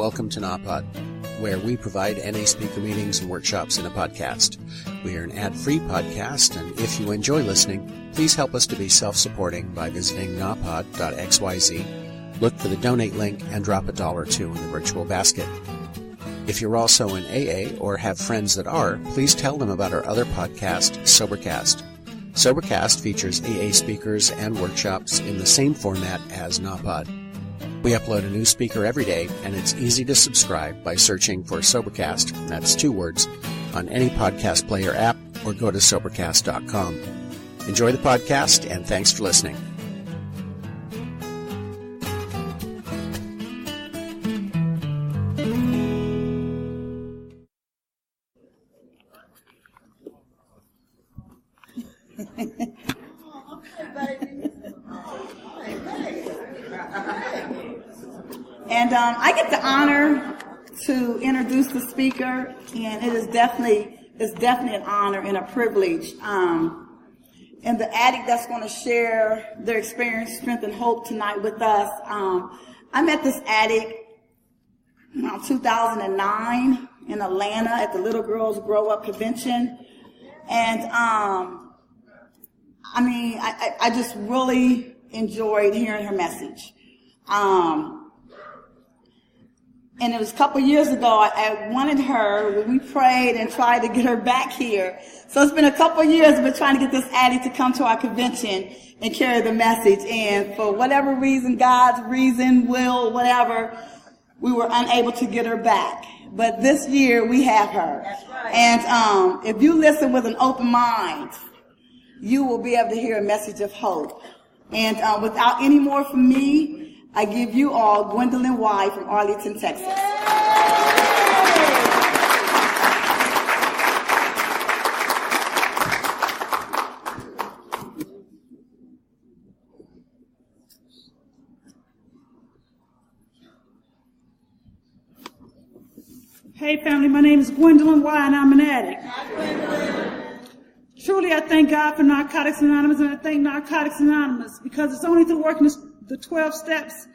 welcome to NAPOD, where we provide NA speaker meetings and workshops in a podcast. We are an ad-free podcast, and if you enjoy listening, please help us to be self-supporting by visiting napod.xyz, look for the donate link, and drop $1 or $2 in the virtual basket. If you're also in AA or have friends that are, please tell them about our other podcast, Sobercast. Sobercast features AA speakers and workshops in the same format as NAPOD. We upload a new speaker every day, and it's easy to subscribe by searching for Sobercast, that's 2 words, on any podcast player app, or go to Sobercast.com. Enjoy the podcast, and thanks for listening. And I get the honor to introduce the speaker, and it is definitely an honor and a privilege. And the addict that's going to share their experience, strength, and hope tonight with us. I met this addict around 2009 in Atlanta at the Little Girls Grow Up Convention, and I just really enjoyed hearing her message. And it was a couple years ago, I wanted her, when we prayed and tried to get her back here. So it's been a couple years, we've been trying to get this addict to come to our convention and carry the message. And for whatever reason, God's reason, will, whatever, we were unable to get her back. But this year, we have her. That's right. And if you listen with an open mind, you will be able to hear a message of hope. And without any more from me, I give you all Gwendolyn Y. from Arlington, Texas. Hey family, my name is Gwendolyn Y. and I'm an addict. Truly, I thank God for Narcotics Anonymous, and I thank Narcotics Anonymous because it's only through working the 12 steps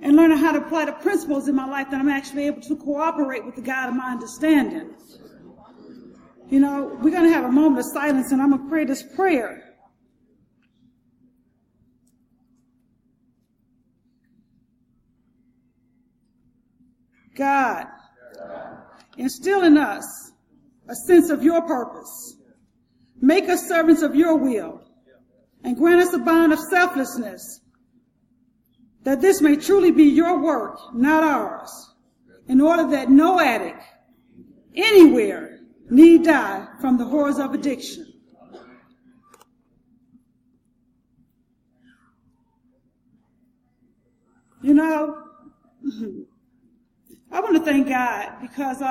and learning how to apply the principles in my life that I'm actually able to cooperate with the God of my understanding. You know, we're going to have a moment of silence, and I'm going to pray this prayer. God, instill in us a sense of your purpose. Make us servants of your will, and grant us a bond of selflessness, that this may truly be your work, not ours, in order that no addict anywhere need die from the horrors of addiction. You know, I want to thank God because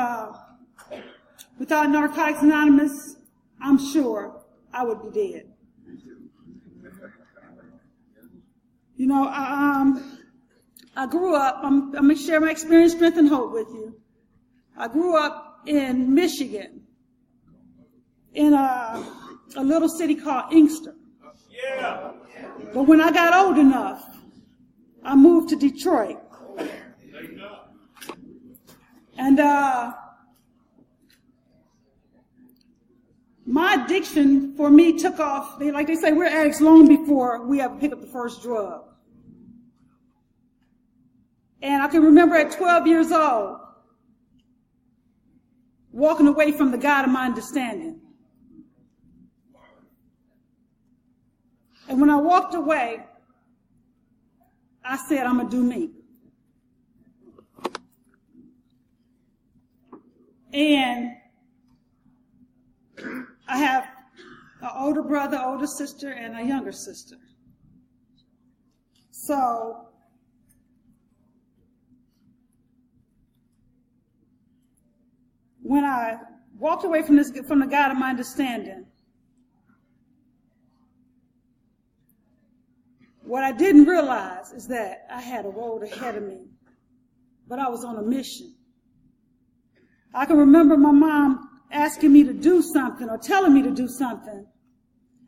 without Narcotics Anonymous, I'm sure I would be dead. You know, I grew up, I'm going to share my experience, strength, and hope with you. I grew up in Michigan, in a little city called Inkster. Yeah. But when I got old enough, I moved to Detroit. And my addiction for me took off, like they say, we're addicts long before we ever pick up the first drug. And I can remember at 12 years old, walking away from the God of my understanding. And when I walked away, I said, I'm going to do me. And I have an older brother, older sister, and a younger sister. So when I walked away from the God of my understanding, what I didn't realize is that I had a road ahead of me, but I was on a mission. I can remember my mom asking me to do something or telling me to do something,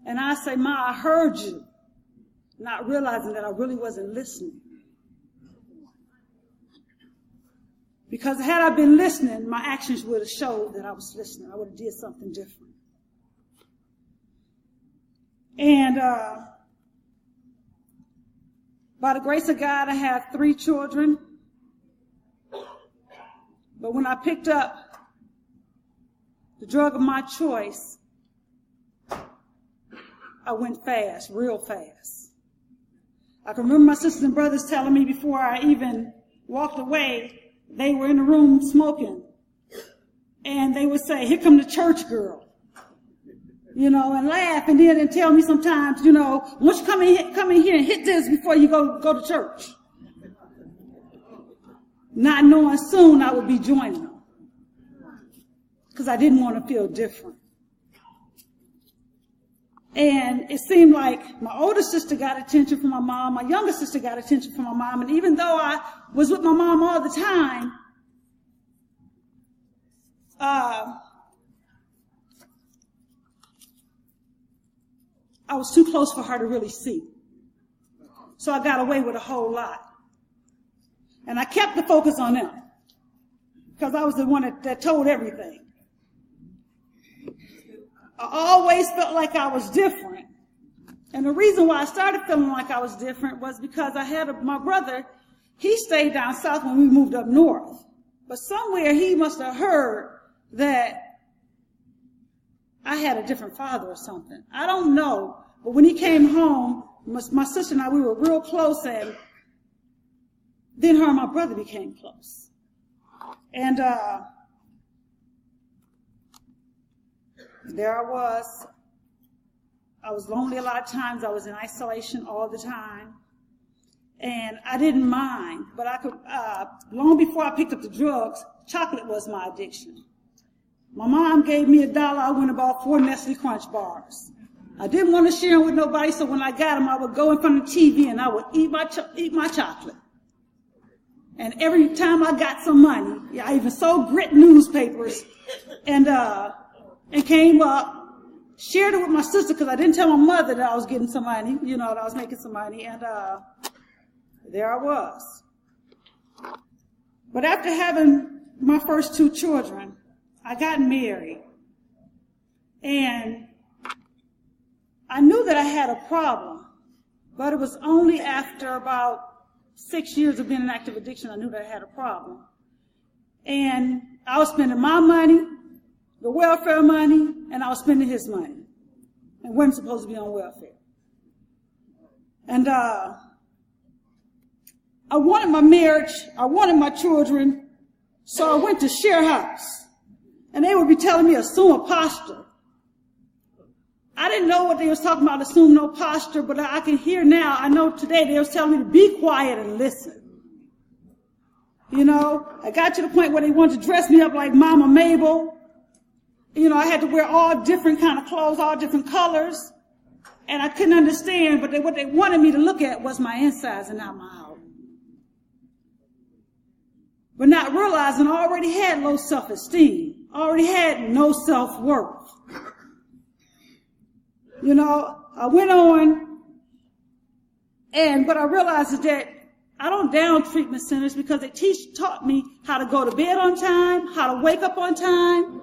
and I say, Ma, I heard you, not realizing that I really wasn't listening. Because had I been listening, my actions would have showed that I was listening. I would have did something different. And by the grace of God, I have 3 children. But when I picked up the drug of my choice, I went fast, real fast. I can remember my sisters and brothers telling me before I even walked away, they were in the room smoking. And they would say, "Here come the church girl." And laugh, and then tell me sometimes, "Once you come in here and hit this before you go to church." Not knowing soon I would be joining them. Because I didn't want to feel different. And it seemed like my older sister got attention from my mom, my younger sister got attention from my mom, and even though I was with my mom all the time, I was too close for her to really see. So I got away with a whole lot. And I kept the focus on them because I was the one that told everything. I always felt like I was different. And the reason why I started feeling like I was different was because I had my brother, he stayed down south when we moved up north. But somewhere he must have heard that I had a different father or something. I don't know. But when he came home, my sister and I, we were real close, and then her and my brother became close. And there I was. I was lonely a lot of times. I was in isolation all the time. And I didn't mind. But I could, long before I picked up the drugs, chocolate was my addiction. My mom gave me $1. I went and bought 4 Nestle Crunch bars. I didn't want to share them with nobody, so when I got them, I would go in front of the TV and I would eat my chocolate. And every time I got some money, I even sold grit newspapers and came up, shared it with my sister because I didn't tell my mother that I was getting some money, that I was making some money, and there I was. But after having my first 2 children, I got married, and I knew that I had a problem, but it was only after about 6 years of being in active addiction I knew that I had a problem. And I was spending my money, the welfare money, and I was spending his money. And wasn't supposed to be on welfare. And I wanted my marriage, I wanted my children, so I went to share house. And they would be telling me, assume a posture. I didn't know what they was talking about, assume no posture, but I can hear now, I know today they was telling me to be quiet and listen. I got to the point where they wanted to dress me up like Mama Mabel. I had to wear all different kind of clothes, all different colors. And I couldn't understand, but what they wanted me to look at was my insides and not my out. But not realizing I already had low self-esteem. I already had no self-worth. I went on, but I realized that I don't down treatment centers because they taught me how to go to bed on time, how to wake up on time,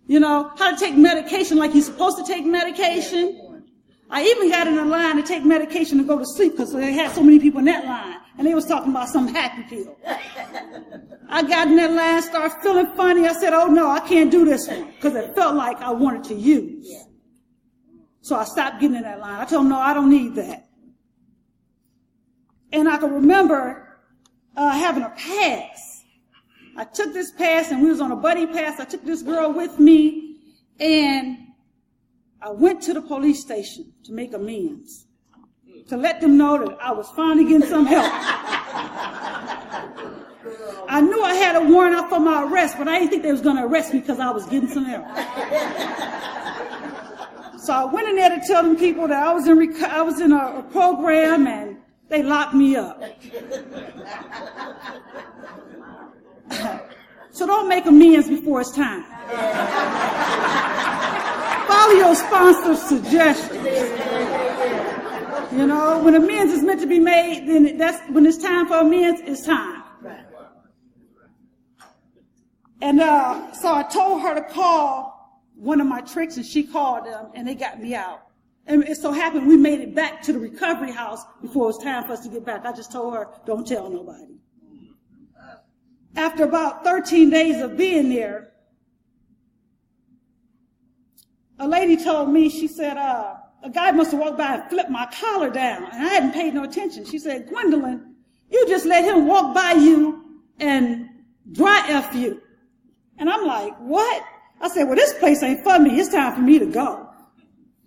how to take medication like you're supposed to take medication. I even got in a line to take medication to go to sleep because they had so many people in that line, and they was talking about some happy pill. I got in that line, started feeling funny. I said, oh no, I can't do this one because it felt like I wanted to use. So I stopped getting in that line. I told them, no, I don't need that. And I can remember having a pass. I took this pass, and we was on a buddy pass. I took this girl with me, and I went to the police station to make amends, to let them know that I was finally getting some help. I knew I had a warrant out for my arrest, but I didn't think they was going to arrest me because I was getting some help. So I went in there to tell them people that I was in a program, and they locked me up. So don't make amends before it's time. Follow your sponsor's suggestions. When amends is meant to be made, then when it's time for amends, it's time. And so I told her to call one of my tricks, and she called them, and they got me out. And it so happened we made it back to the recovery house before it was time for us to get back. I just told her, don't tell nobody. After about 13 days of being there, a lady told me, she said, a guy must have walked by and flipped my collar down, and I hadn't paid no attention. She said, Gwendolyn, you just let him walk by you and dry F you. And I'm like, what? I said, well, this place ain't for me. It's time for me to go.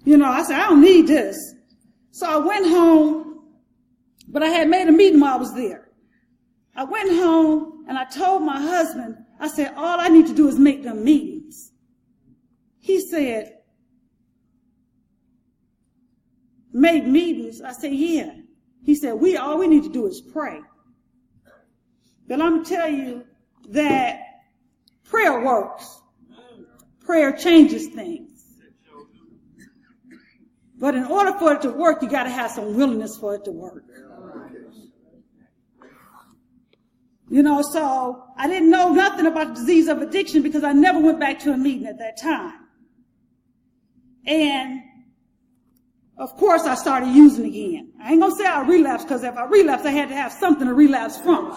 I said, I don't need this. So I went home, but I had made a meeting while I was there. I went home and I told my husband, I said, all I need to do is make them meetings. He said, make meetings? I said, yeah. He said, all we need to do is pray. But I'm going to tell you that prayer works. Prayer changes things. But in order for it to work, you got to have some willingness for it to work. So I didn't know nothing about the disease of addiction because I never went back to a meeting at that time. And of course, I started using again. I ain't going to say I relapsed, because if I relapsed, I had to have something to relapse from.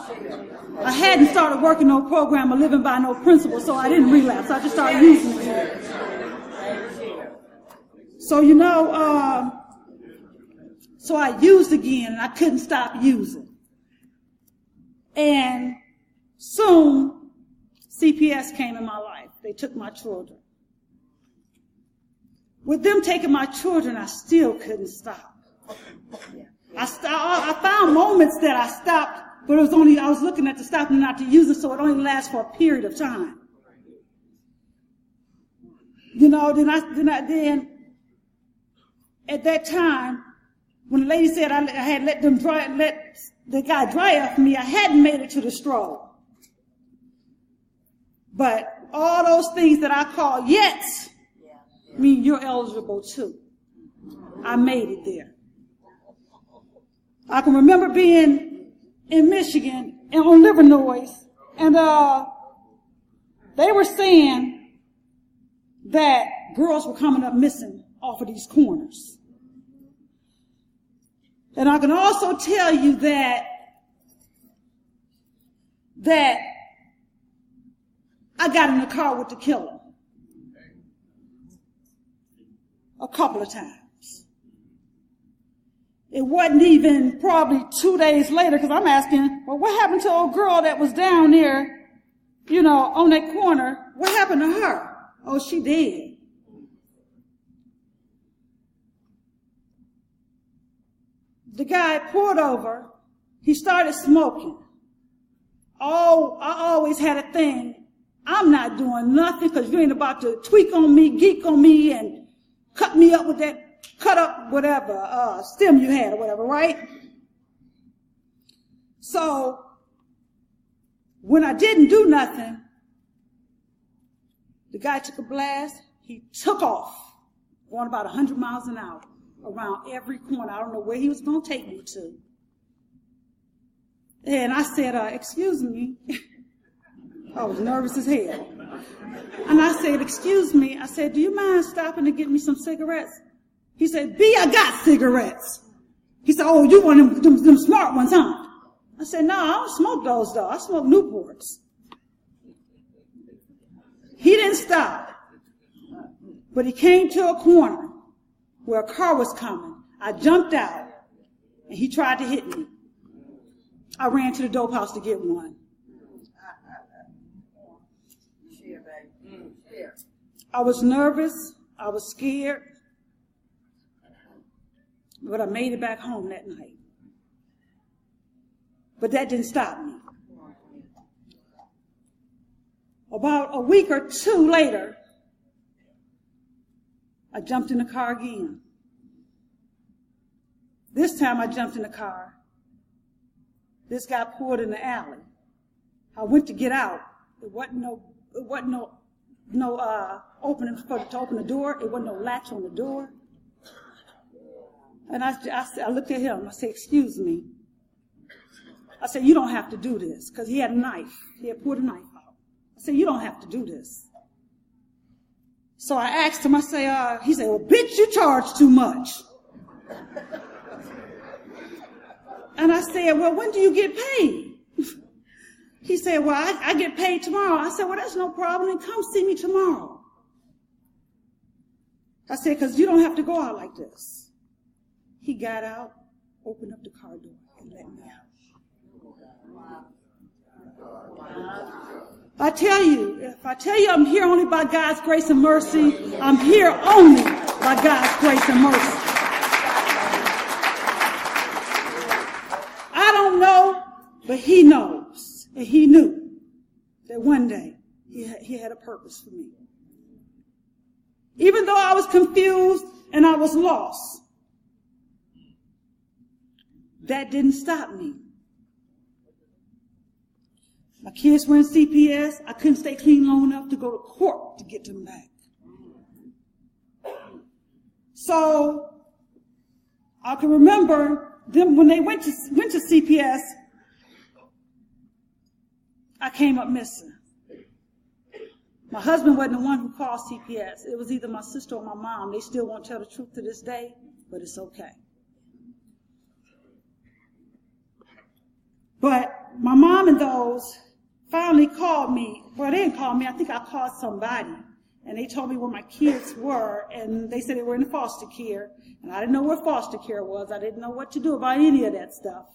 I hadn't started working no program or living by no principle, so I didn't relapse. I just started using again. So, so I used again, and I couldn't stop using. And soon, CPS came in my life. They took my children. With them taking my children, I still couldn't stop. I found moments that I stopped, but I was looking at the stopping and not to use it, so it only lasts for a period of time. Then at that time, when the lady said I had let the guy dry off me, I hadn't made it to the stroll. But all those things that I call yets, mean you're eligible too. I made it there. I can remember being in Michigan and on Livernois, and they were saying that girls were coming up missing off of these corners. And I can also tell you that I got in the car with the killer a couple of times. It wasn't even probably 2 days later, because I'm asking, well, what happened to the old girl that was down there, on that corner? What happened to her? Oh, she dead. The guy pulled over. He started smoking. Oh, I always had a thing. I'm not doing nothing because you ain't about to tweak on me, geek on me, and cut me up with that, cut up whatever, stem you had or whatever, right? So, when I didn't do nothing, the guy took a blast. He took off, going about 100 miles an hour around every corner. I don't know where he was going to take me to. And I said, excuse me. I was nervous as hell. And I said, excuse me. I said, do you mind stopping to get me some cigarettes? He said, B, I got cigarettes. He said, oh, you want them smart ones, huh? I said, no, I don't smoke those, though. I smoke Newports. He didn't stop. But he came to a corner where a car was coming. I jumped out, and he tried to hit me. I ran to the dope house to get one. I was nervous. I was scared. But I made it back home that night. But that didn't stop me. About a week or two later, I jumped in the car again. This time I jumped in the car. This guy pulled in the alley. I went to get out. It wasn't no opening to open the door. It wasn't no latch on the door. And I looked at him. I said, excuse me. I said, you don't have to do this, because he had a knife. He had pulled a knife out. I I said, you don't have to do this. So I asked him, he said, well, bitch, you charge too much. And I said, well, when do you get paid? He said, well, I get paid tomorrow. I said, well, that's no problem. Then come see me tomorrow. I said, because you don't have to go out like this. He got out, opened up the car door, and let me out. If I tell you I'm here only by God's grace and mercy, I'm here only by God's grace and mercy. I don't know, but he knows. And he knew that one day he had a purpose for me. Even though I was confused and I was lost, that didn't stop me. My kids were in CPS. I couldn't stay clean long enough to go to court to get them back. So I can remember them when they went to CPS, I came up missing. My husband wasn't the one who called CPS. It was either my sister or my mom. They still won't tell the truth to this day, but it's okay. But my mom and those finally called me. Well, they didn't call me. I think I called somebody. And they told me where my kids were. And they said they were in foster care. And I didn't know where foster care was. I didn't know what to do about any of that stuff.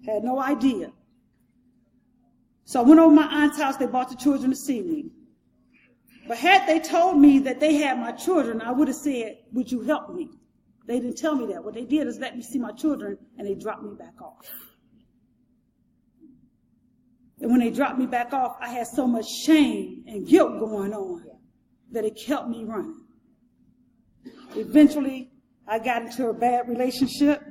Had no idea. So I went over to my aunt's house. They brought the children to see me. But had they told me that they had my children, I would have said, would you help me? They didn't tell me that. What they did is let me see my children, and they dropped me back off. And when they dropped me back off, I had so much shame and guilt going on that it kept me running. Eventually, I got into a bad relationship.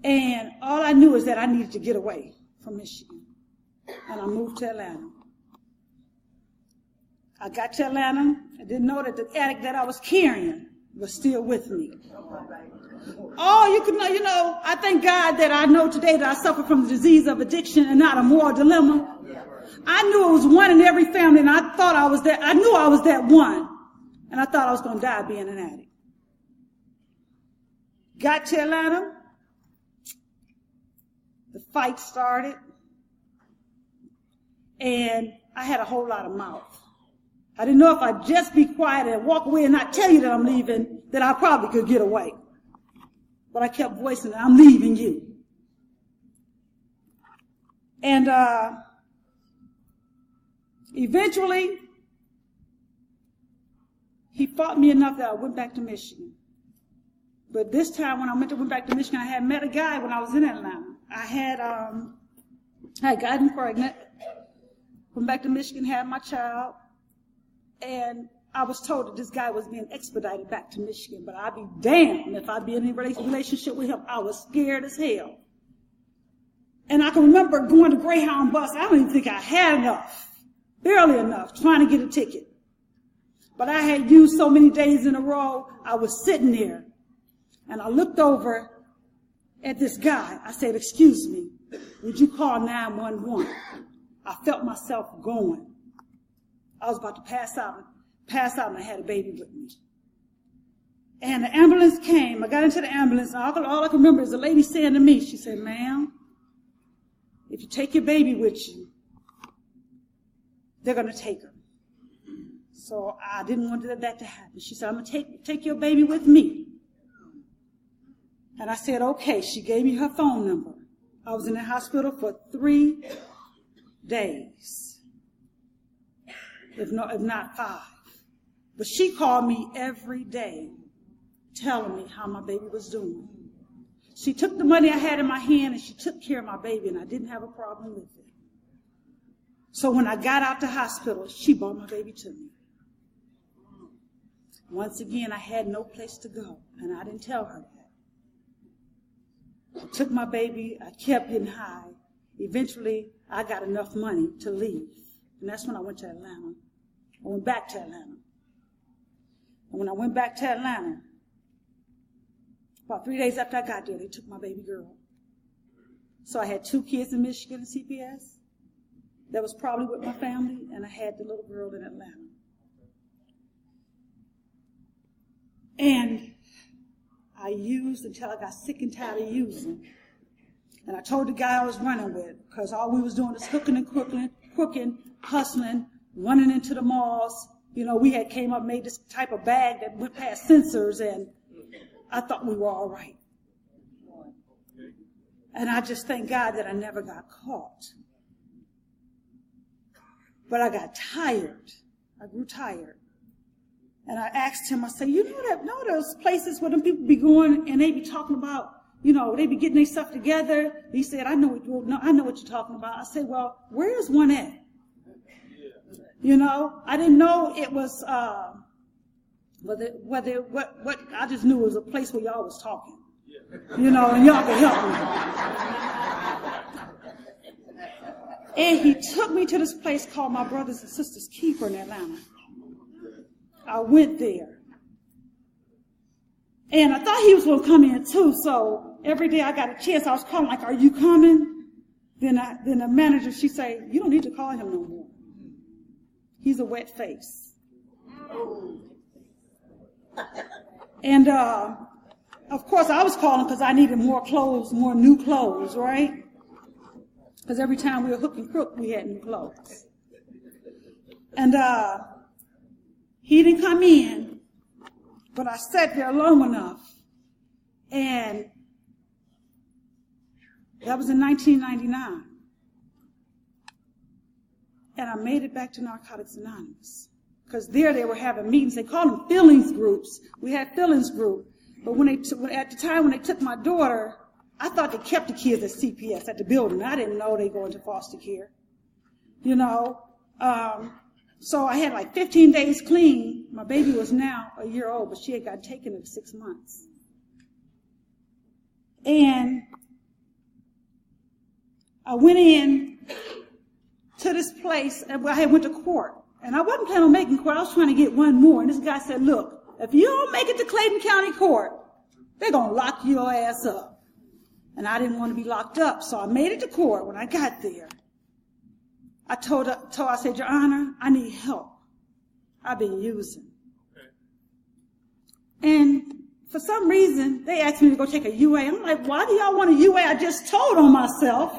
And all I knew is that I needed to get away from Michigan. And I moved to Atlanta. I got to Atlanta. I didn't know that the addict that I was carrying was still with me. Oh, you know, I thank God that I know today that I suffer from the disease of addiction and not a moral dilemma. I knew it was one in every family, and I thought I was that. I knew I was that one, and I thought I was going to die being an addict. Got to Atlanta. The fight started, and I had a whole lot of mouth. I didn't know if I'd just be quiet and walk away and not tell you that I'm leaving, that I probably could get away. But I kept voicing it, I'm leaving you. And eventually, he fought me enough that I went back to Michigan. But this time when I went back to Michigan, I had met a guy when I was in Atlanta. I had gotten pregnant, went back to Michigan, had my child. And I was told that this guy was being expedited back to Michigan, but I'd be damned if I'd be in any relationship with him. I was scared as hell. And I can remember going to Greyhound bus. I don't even think I had enough, barely enough, trying to get a ticket. But I had used so many days in a row, I was sitting there, and I looked over at this guy. I said, excuse me, would you call 911? I felt myself going. I was about to pass out, and I had a baby with me. And the ambulance came. I got into the ambulance, and all I can remember is the lady saying to me, she said, ma'am, if you take your baby with you, they're going to take her. So I didn't want that to happen. She said, I'm going to take your baby with me. And I said, okay. She gave me her phone number. I was in the hospital for 3 days. If not 5. But she called me every day telling me how my baby was doing. She took the money I had in my hand and she took care of my baby, and I didn't have a problem with it. So when I got out the hospital, she brought my baby to me. Once again, I had no place to go, and I didn't tell her that. I took my baby, I kept getting high. Eventually, I got enough money to leave. And that's when I went to Atlanta. I went back to Atlanta. And when I went back to Atlanta, about 3 days after I got there, they took my baby girl. So I had 2 kids in Michigan in CPS. that was probably with my family, and I had the little girl in Atlanta. And I used until I got sick and tired of using. And I told the guy I was running with, because all we was doing was hooking and crooking, hustling, running into the malls. You know, we had came up, made this type of bag that went past sensors, and I thought we were all right. And I just thank God that I never got caught. But I got tired. I grew tired. And I asked him, I said, you know those places where them people be going and they be talking about, you know, they be getting their stuff together. He said, I know what you're talking about. I said, well, where is one at? You know, I didn't know it was, what I just knew it was a place where y'all was talking. You know, and y'all could help me. And he took me to this place called My Brothers and Sisters Keeper in Atlanta. I went there. And I thought he was going to come in too, so every day I got a chance, I was calling like, are you coming? Then the manager, she said, you don't need to call him no more. He's a wet face. And of course I was calling because I needed more clothes, more new clothes, right? Because every time we were hook and crook, we had new clothes. And he didn't come in, but I sat there long enough, and that was in 1999. And I made it back to Narcotics Anonymous. Because there they were having meetings. They called them feelings groups. We had feelings group. But at the time when they took my daughter, I thought they kept the kids at CPS, at the building. I didn't know they go into foster care. You know. So I had like 15 days clean. My baby was now a year old, but she had got taken at 6 months. And I went in to this place, and I went to court. And I wasn't planning on making court. I was trying to get one more. And this guy said, look, if you don't make it to Clayton County Court, they're going to lock your ass up. And I didn't want to be locked up, so I made it to court. When I got there, I said, Your Honor, I need help. I've been using. And for some reason, they asked me to go take a UA. I'm like, why do y'all want a UA? I just told on myself.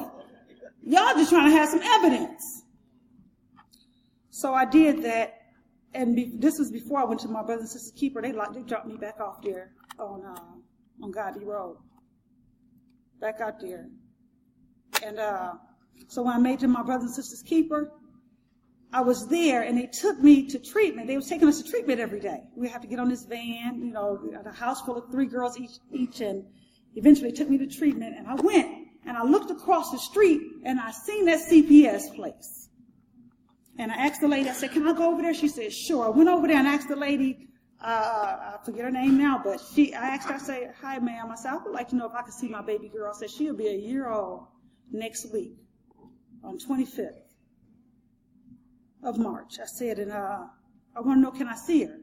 Y'all just trying to have some evidence. So I did that, and this was before I went to My Brothers and Sisters Keeper. They dropped me back off there on Goddard Road, back out there. And so when I made it to My Brothers and Sisters Keeper, I was there, and they took me to treatment. They was taking us to treatment every day. We have to get on this van, you know, a house full of 3 girls each, and eventually took me to treatment. And I went, and I looked across the street, and I seen that CPS place. And I asked the lady, I said, can I go over there? She said, sure. I went over there and asked the lady, I forget her name now, but I asked her, I said, hi, ma'am. I said, I would like to know if I could see my baby girl. I said, she'll be a year old next week on 25th of March. I said, and I want to know, can I see her?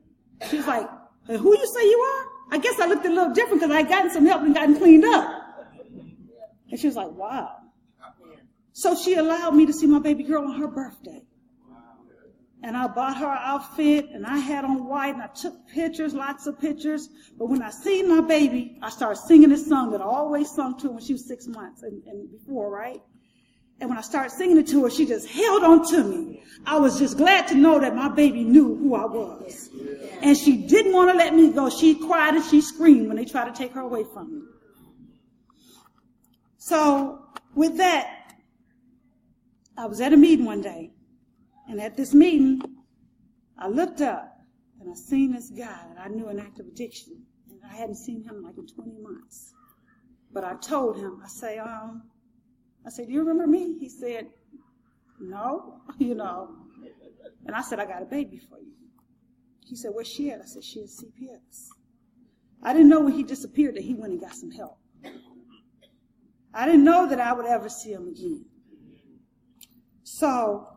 She was like, hey, who you say you are? I guess I looked a little different because I had gotten some help and gotten cleaned up. And she was like, wow. So she allowed me to see my baby girl on her birthday. And I bought her an outfit, and I had on white, and I took pictures, lots of pictures. But when I seen my baby, I started singing this song that I always sung to her when she was 6 months and before, right? And when I started singing it to her, she just held on to me. I was just glad to know that my baby knew who I was. And she didn't want to let me go. She cried and she screamed when they tried to take her away from me. So with that, I was at a meeting one day. And at this meeting, I looked up and I seen this guy that I knew in active addiction. And I hadn't seen him like in 20 months. But I told him, I said, do you remember me? He said, no, you know. And I said, I got a baby for you. He said, where's she at? I said, she at CPS. I didn't know when he disappeared that he went and got some help. I didn't know that I would ever see him again. So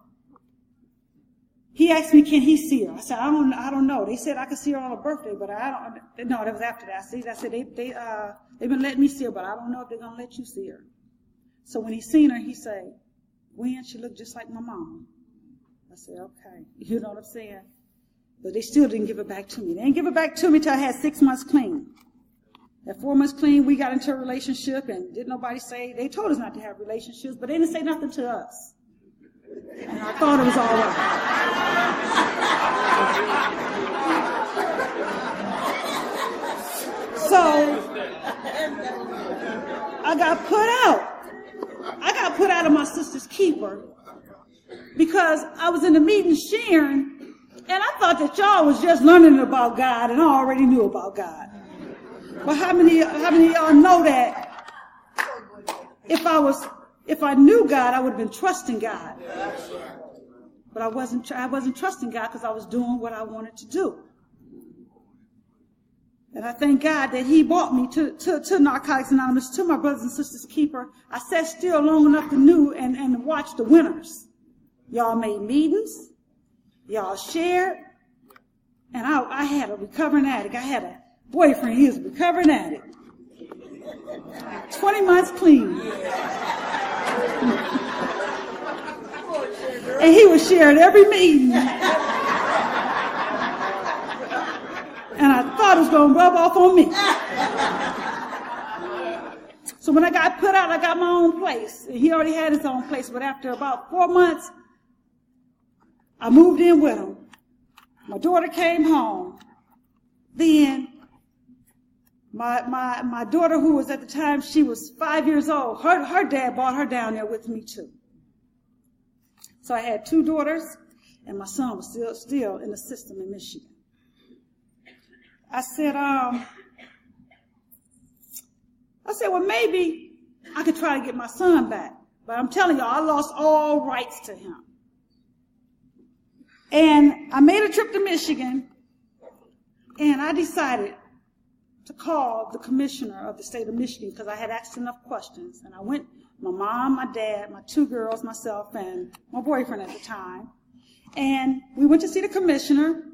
he asked me, can he see her? I said, I don't know. They said I could see her on her birthday, but I don't. No, that was after that. I said they've been letting me see her, but I don't know if they're gonna let you see her. So when he seen her, he said, Gwen, she looked just like my mama. I said, okay. You know what I'm saying? But they still didn't give it back to me. They didn't give it back to me till I had 6 months clean. At 4 months clean, we got into a relationship, and didn't nobody say, they told us not to have relationships, but they didn't say nothing to us. And I thought it was all right. So, I got put out. I got put out of my sister's keeper because I was in the meeting sharing, and I thought that y'all was just learning about God, and I already knew about God. But how many of y'all know that if I knew God, I would have been trusting God. But I wasn't trusting God because I was doing what I wanted to do. And I thank God that he brought me to Narcotics Anonymous, to my brothers and sisters keeper. I sat still long enough to know and watch the winners. Y'all made meetings. Y'all shared. And I had a recovering addict. I had a boyfriend. He was a recovering addict. 20 months clean. And he was sharing every meeting. And I thought it was going to rub off on me. So when I got put out, I got my own place. He already had his own place, but after about 4 months, I moved in with him. My daughter came home. Then my daughter, who was at the time, she was 5 years old, her dad brought her down there with me too. So I had 2 daughters, and my son was still in the system in Michigan. I said, well, maybe I could try to get my son back. But I'm telling you, I lost all rights to him. And I made a trip to Michigan, and I decided to call the commissioner of the state of Michigan because I had asked enough questions. And I went, my mom, my dad, my 2 girls, myself, and my boyfriend at the time. And we went to see the commissioner.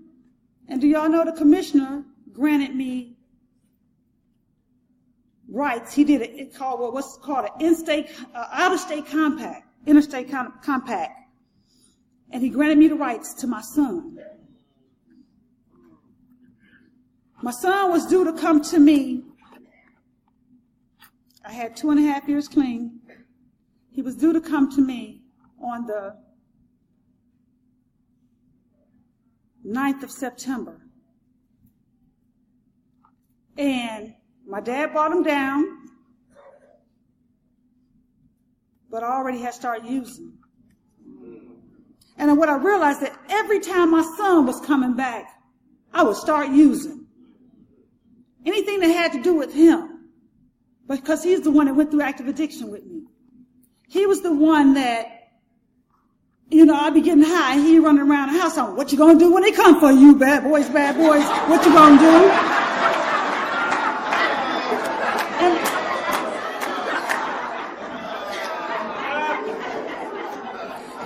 And do y'all know the commissioner granted me rights? He did what's called an out-of-state compact, interstate compact. And he granted me the rights to my son. My son was due to come to me. I had 2.5 years clean. He was due to come to me on the 9th of September. And my dad brought him down, but I already had started using. And what I realized that every time my son was coming back, I would start using. Anything that had to do with him. Because he's the one that went through active addiction with me. He was the one that, I'd be getting high, he running around the house on, what you gonna do when they come for you, bad boys, what you gonna do? And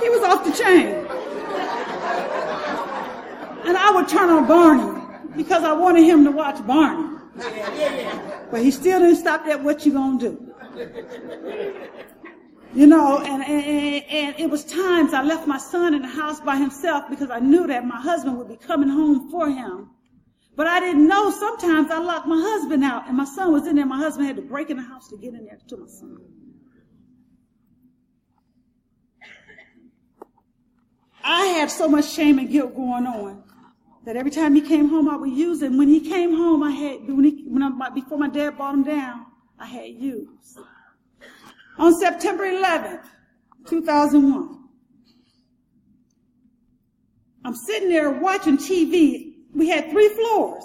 he was off the chain. And I would turn on Barney because I wanted him to watch Barney. But he still didn't stop that, what you gonna do? And it was times I left my son in the house by himself because I knew that my husband would be coming home for him. But I didn't know sometimes I locked my husband out and my son was in there. My husband had to break in the house to get in there to my son. I had so much shame and guilt going on that every time he came home, I would use it. And when he came home, before my dad brought him down, I had used. On September 11th, 2001, I'm sitting there watching TV. We had 3 floors.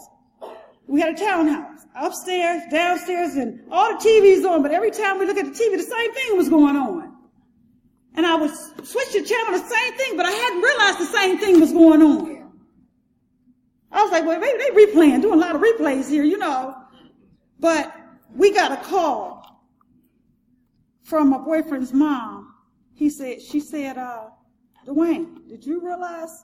We had a townhouse, upstairs, downstairs, and all the TVs on. But every time we look at the TV, the same thing was going on. And I would switch the channel, the same thing, but I hadn't realized the same thing was going on. I was like, well, maybe they replaying, doing a lot of replays here, But we got a call from my boyfriend's mom. She said, Dwayne, did you realize,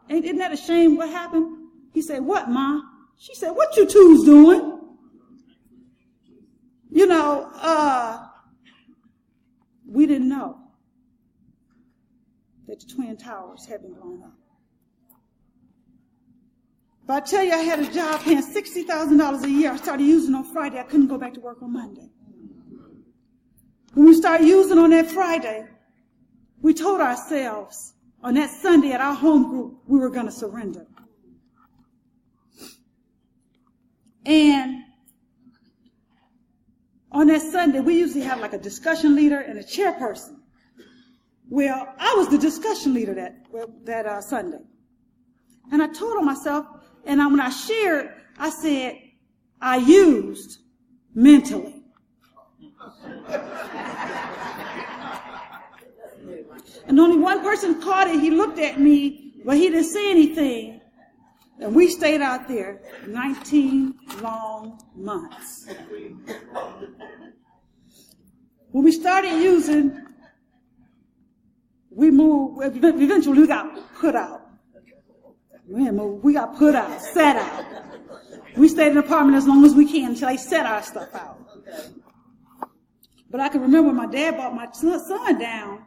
isn't that a shame what happened? He said, what, Ma? She said, what you two's doing? We didn't know. that the Twin Towers had been blown up. But I tell you, I had a job paying $60,000 a year. I started using on Friday. I couldn't go back to work on Monday. When we started using on that Friday, we told ourselves on that Sunday at our home group we were going to surrender. And on that Sunday, we usually have like a discussion leader and a chairperson. Well, I was the discussion leader that Sunday. And I told myself, and when I shared, I said, I used mentally. And only one person caught it. He looked at me, but he didn't say anything. And we stayed out there 19 long months. When we started using, we moved. Eventually, we got put out. We got put out, set out. We stayed in the apartment as long as we can until they set our stuff out. But I can remember my dad brought my son down.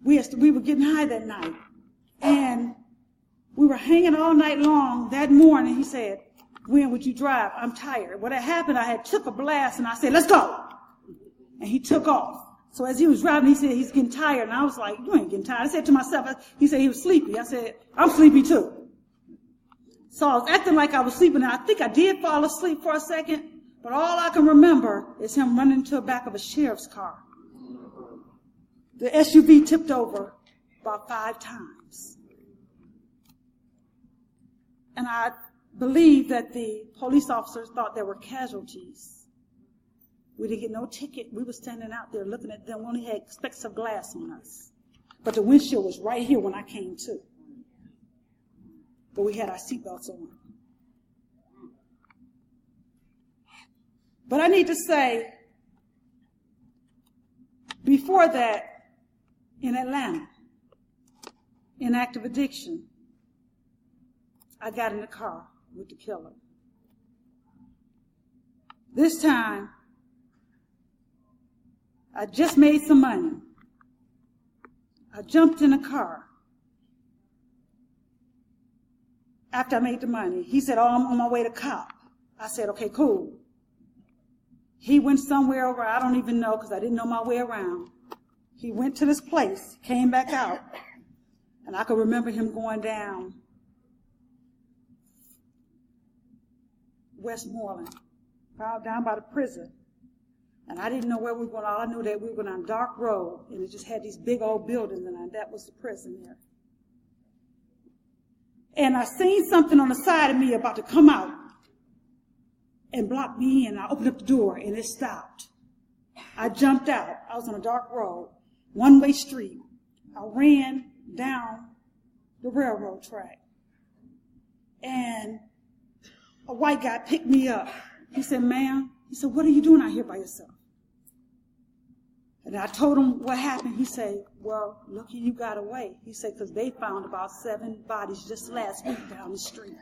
We were getting high that night. And we were hanging all night long. That morning, he said, Gwen, would you drive? I'm tired. What had happened, I had took a blast, and I said, let's go. And he took off. So as he was driving, he said, he's getting tired. And I was like, you ain't getting tired. I said to myself, he said he was sleepy. I said, I'm sleepy too. So I was acting like I was sleeping, and I think I did fall asleep for a second, but all I can remember is him running into the back of a sheriff's car. The SUV tipped over about 5 times. And I believe that the police officers thought there were casualties. We didn't get no ticket. We were standing out there looking at them. We only had specks of glass on us. But the windshield was right here when I came to. But we had our seatbelts on. But I need to say, before that, in Atlanta, in active addiction, I got in the car with the killer. This time, I just made some money. I jumped in a car. After I made the money, he said, oh, I'm on my way to cop. I said, okay, cool. He went somewhere over, I don't even know because I didn't know my way around. He went to this place, came back out, and I could remember him going down Westmoreland, down by the prison. And I didn't know where we were going. All I knew that we were going on a dark road, and it just had these big old buildings, and that was the prison there. And I seen something on the side of me about to come out and block me in. I opened up the door, and it stopped. I jumped out. I was on a dark road, one-way street. I ran down the railroad track, and a white guy picked me up. He said, ma'am, he said, what are you doing out here by yourself? And I told him what happened. He said, well, lucky you got away. He said, because they found about 7 bodies just last week down the street.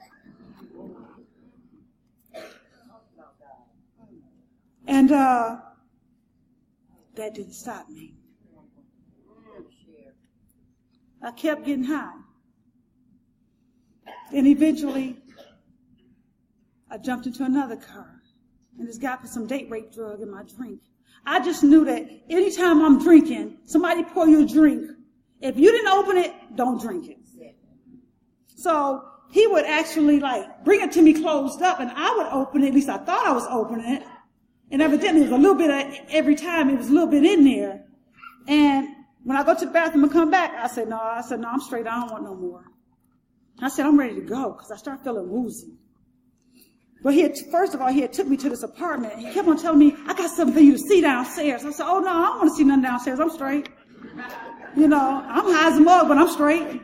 And that didn't stop me. I kept getting high. And eventually, I jumped into another car. And this guy put some date rape drug in my drink. I just knew that anytime I'm drinking, somebody pour you a drink. If you didn't open it, don't drink it. So he would actually bring it to me closed up, and I would open it. At least I thought I was opening it. And evidently it was a little bit every time it was a little bit in there. And when I go to the bathroom and come back, I said, no, I'm straight. I don't want no more. I said, I'm ready to go because I started feeling woozy. But first of all, he had took me to this apartment, and he kept on telling me, I got something for you to see downstairs. I said, oh, no, I don't want to see nothing downstairs. I'm straight. I'm high as a mug, but I'm straight.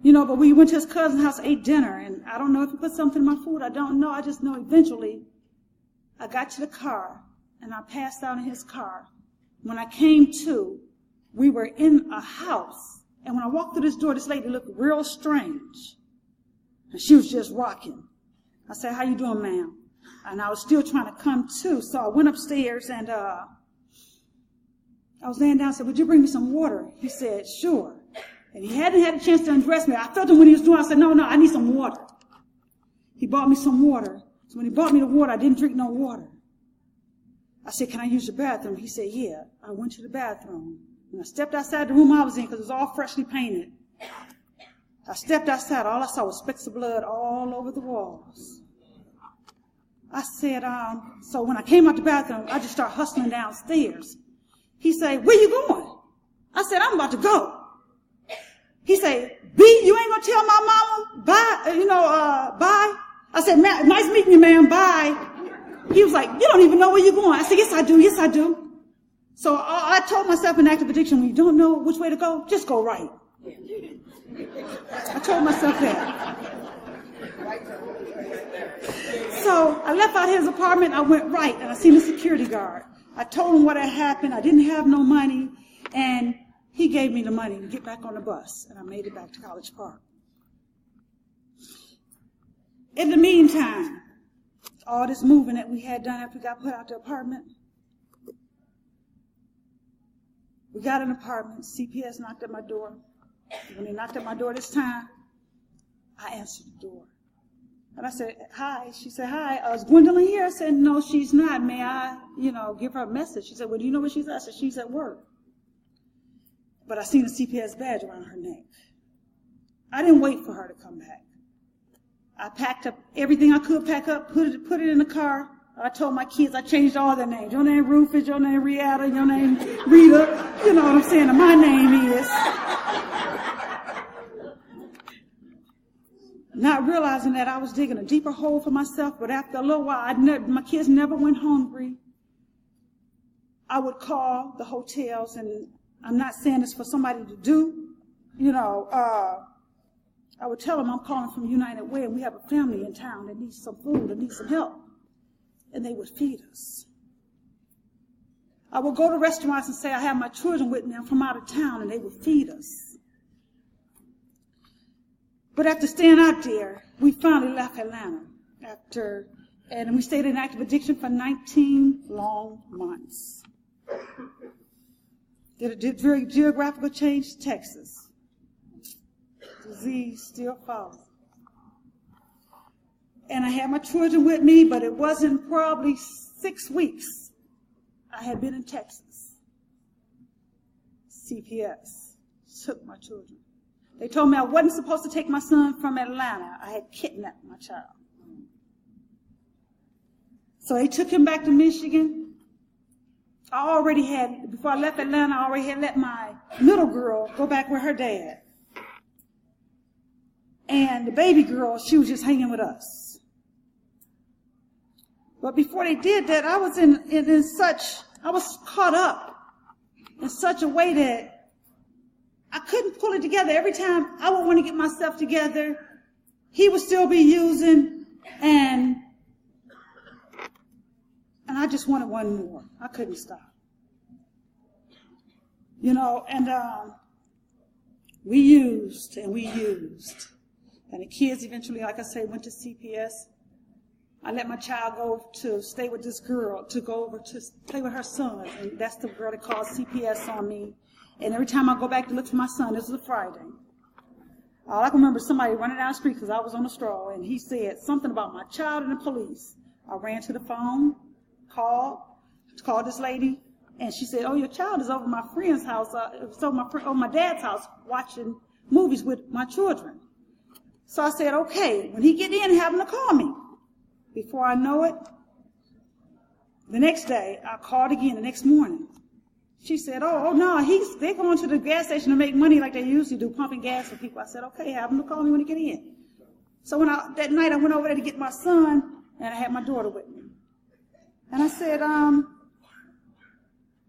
But we went to his cousin's house, ate dinner, and I don't know if he put something in my food. I don't know. I just know eventually I got to the car, and I passed out in his car. When I came to, we were in a house, and when I walked through this door, this lady looked real strange, and she was just rocking. I said, how you doing, ma'am? And I was still trying to come to, so I went upstairs, and I I was laying down and said, would you bring me some water? He said, sure. And he hadn't had a chance to undress me. I felt him when he was doing it. I said, no, I need some water. He bought me some water. So when he bought me the water, I didn't drink no water. I said, can I use your bathroom? He said, yeah. I went to the bathroom. When I stepped outside the room I was in, because it was all freshly painted, I stepped outside. All I saw was specks of blood all over the walls. I said, so when I came out the bathroom, I just started hustling downstairs. He said, where you going? I said, I'm about to go. He said, B, you ain't going to tell my mama? Bye, bye. I said, nice meeting you, ma'am, bye. He was like, you don't even know where you're going. I said, yes, I do. So I told myself in active addiction, when you don't know which way to go, just go right. I told myself that. So I left out his apartment. I went right, and I seen the security guard. I told him what had happened. I didn't have no money, and he gave me the money to get back on the bus, and I made it back to College Park. In the meantime, all this moving that we had done after we got put out the apartment, we got an apartment. CPS knocked at my door. When they knocked at my door this time, I answered the door. And I said, hi. She said, hi. Is Gwendolyn here? I said, no, she's not. May I, give her a message? She said, well, do you know where she's at? I said, she's at work. But I seen a CPS badge around her neck. I didn't wait for her to come back. I packed up everything I could pack up, put it in the car. I told my kids, I changed all their names. Your name Rufus, your name Riata, your name Rita. You know what I'm saying? And my name is. Not realizing that I was digging a deeper hole for myself, but after a little while, my kids never went hungry. I would call the hotels, and I'm not saying this for somebody to do, I would tell them I'm calling from United Way, and we have a family in town that needs some food, that needs some help. And they would feed us. I would go to restaurants and say I have my children with me, I'm from out of town, and they would feed us. But after staying out there, we finally left Atlanta and we stayed in active addiction for 19 long months. Did a very geographical change to Texas. Disease still follows. And I had my children with me, but it wasn't probably 6 weeks I had been in Texas. CPS took my children. They told me I wasn't supposed to take my son from Atlanta. I had kidnapped my child. So they took him back to Michigan. Before I left Atlanta, I already had let my middle girl go back with her dad. And the baby girl, she was just hanging with us. But before they did that, I was I was caught up in such a way that I couldn't pull it together. Every time I would want to get myself together, he would still be using, and I just wanted one more. I couldn't stop. We used. And the kids eventually, like I say, went to CPS. I let my child go to stay with this girl, to go over to play with her son. And that's the girl that called CPS on me. And every time I go back to look for my son, this was a Friday. All I can remember is somebody running down the street because I was on the straw, and he said something about my child and the police. I ran to the phone, called this lady, and she said, oh, your child is over my friend's house. It's over my dad's house watching movies with my children. So I said, okay, when he get in, have him to call me. Before I know it, the next day, I called again the next morning. She said, oh no, they're going to the gas station to make money like they usually do, pumping gas for people. I said, okay, have them to call me when they get in. So that night I went over there to get my son, and I had my daughter with me. And I said,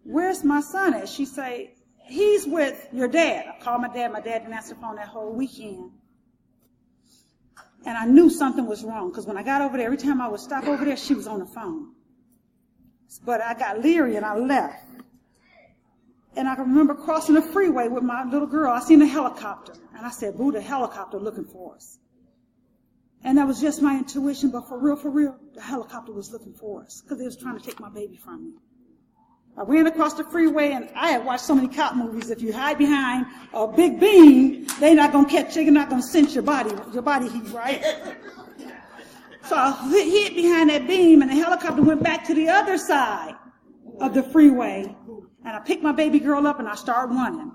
where's my son at? She said, he's with your dad. I called my dad. My dad didn't answer the phone that whole weekend. And I knew something was wrong, because when I got over there, every time I would stop over there, she was on the phone. But I got leery and I left. And I can remember crossing the freeway with my little girl. I seen a helicopter. And I said, boo, the helicopter looking for us. And that was just my intuition. But for real, the helicopter was looking for us because they was trying to take my baby from me. I ran across the freeway, and I had watched so many cop movies. If you hide behind a big beam, they're not going to catch you. They're not going to sense your body heat, right? So I hid behind that beam, and the helicopter went back to the other side of the freeway. And I picked my baby girl up, and I started running.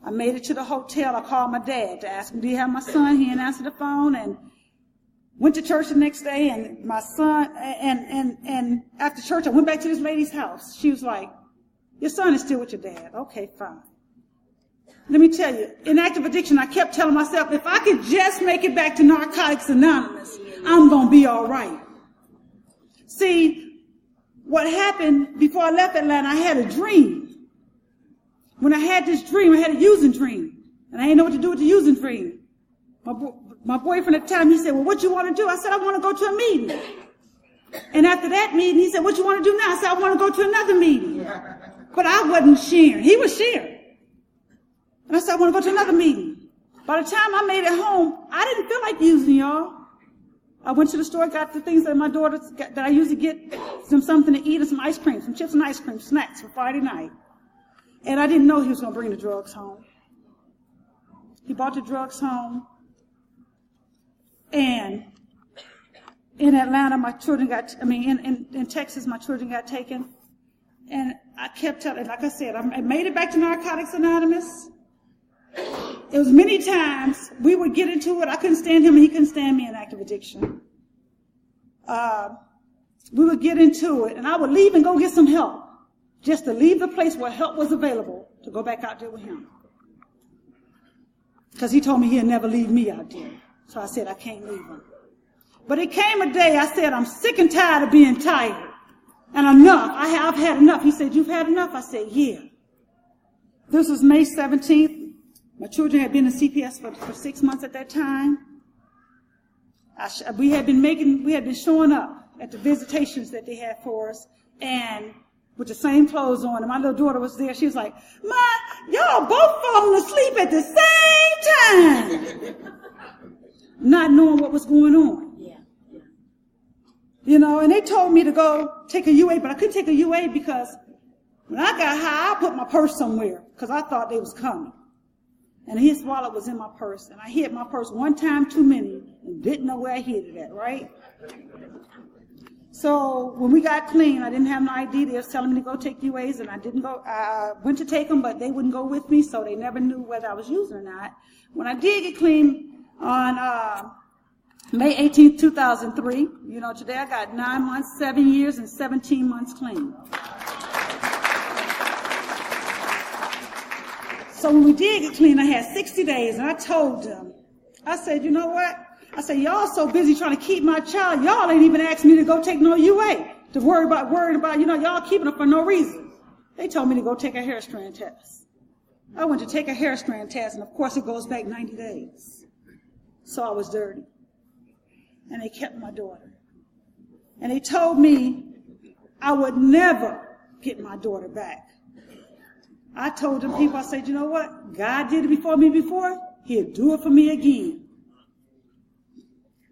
I made it to the hotel. I called my dad to ask him, do you have my son? He didn't answer the phone, and went to church the next day, and my son, and after church, I went back to this lady's house. She was like, your son is still with your dad. Okay, fine. Let me tell you, in active addiction, I kept telling myself, if I could just make it back to Narcotics Anonymous, I'm going to be all right. See, what happened before I left Atlanta, I had a dream. When I had this dream, I had a using dream, and I didn't know what to do with the using dream. My boyfriend at the time, he said, well, what you want to do? I said, I want to go to a meeting. And after that meeting, he said, what you want to do now? I said, I want to go to another meeting. But I wasn't sharing. He was sharing. And I said, I want to go to another meeting. By the time I made it home, I didn't feel like using, y'all. I went to the store, got the things that my daughter, that I usually get, something to eat and some ice cream, some chips and ice cream, snacks for Friday night. And I didn't know he was going to bring the drugs home. He brought the drugs home. And in Atlanta, in Texas, my children got taken. And I kept telling, like I said, I made it back to Narcotics Anonymous. It was many times we would get into it. I couldn't stand him and he couldn't stand me in active addiction. We would get into it and I would leave and go get some help. Just to leave the place where help was available to go back out there with him. Because he told me he'd never leave me out there. So I said, I can't leave him. But it came a day I said, I'm sick and tired of being tired. And enough. I've had enough. He said, you've had enough? I said, yeah. This was May 17th. My children had been in CPS for 6 months at that time. We had been showing up at the visitations that they had for us, and with the same clothes on. And my little daughter was there. She was like, Ma, y'all both falling asleep at the same time. Not knowing what was going on. Yeah. You know, and they told me to go take a UA, but I couldn't take a UA because when I got high, I put my purse somewhere because I thought they was coming. And his wallet was in my purse, and I hid my purse one time too many and didn't know where I hid it at, right? So when we got clean, I didn't have no ID. They was telling me to go take UAs, and I didn't go. I went to take them, but they wouldn't go with me, so they never knew whether I was using or not. When I did get clean on May 18th, 2003, you know, today I got 9 months, 7 years, and 17 months clean. So when we did get clean, I had 60 days, and I told them, I said, you know what? I said, y'all so busy trying to keep my child, y'all ain't even asked me to go take no UA, to worried about, you know, y'all keeping her for no reason. They told me to go take a hair strand test. I went to take a hair strand test, and of course it goes back 90 days. So I was dirty. And they kept my daughter. And they told me I would never get my daughter back. I told them people, I said, you know what? God did it before me before. He'll do it for me again.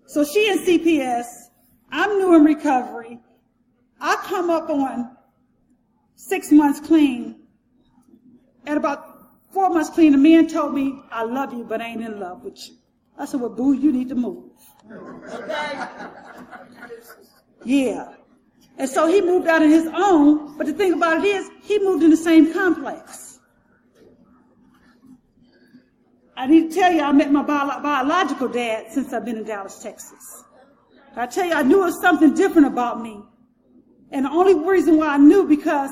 So she in CPS. I'm new in recovery. I come up on 6 months clean. At about 4 months clean, the man told me, I love you, but I ain't in love with you. I said, well, boo, you need to move. Yeah. And so he moved out on his own, but the thing about it is, he moved in the same complex. I need to tell you, I met my biological dad since I've been in Dallas, Texas. I tell you, I knew it was something different about me. And the only reason why I knew, because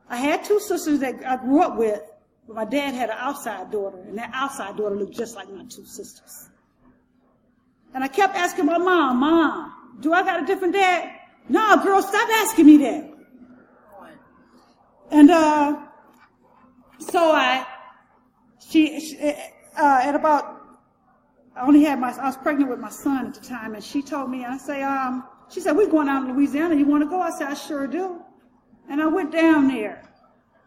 I had 2 sisters that I grew up with, but my dad had an outside daughter, and that outside daughter looked just like my 2 sisters. And I kept asking my Mom, do I got a different dad? No, girl, stop asking me that. And so I was pregnant with my son at the time, and she told me, she said, we're going out to Louisiana. You want to go? I said, I sure do. And I went down there,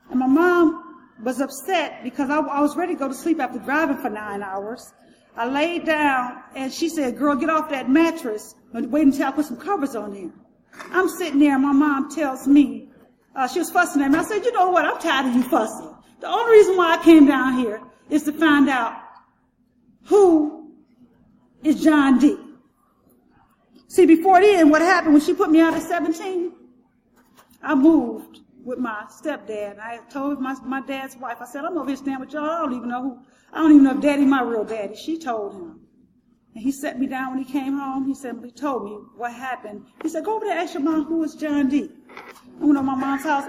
and my mom was upset because I was ready to go to sleep after driving for 9 hours. I laid down, and she said, girl, get off that mattress and wait until I put some covers on there. I'm sitting there, and my mom tells me, She was fussing at me. I said, you know what? I'm tired of you fussing. The only reason why I came down here is to find out who is John D. See, before then, what happened when she put me out at 17, I moved with my stepdad. I told my dad's wife, I said, I'm over here staying with y'all. I don't even know if daddy my real daddy. She told him. And he sat me down when he came home. He told me what happened. He said, go over there and ask your mom who is John D. I went to my mom's house.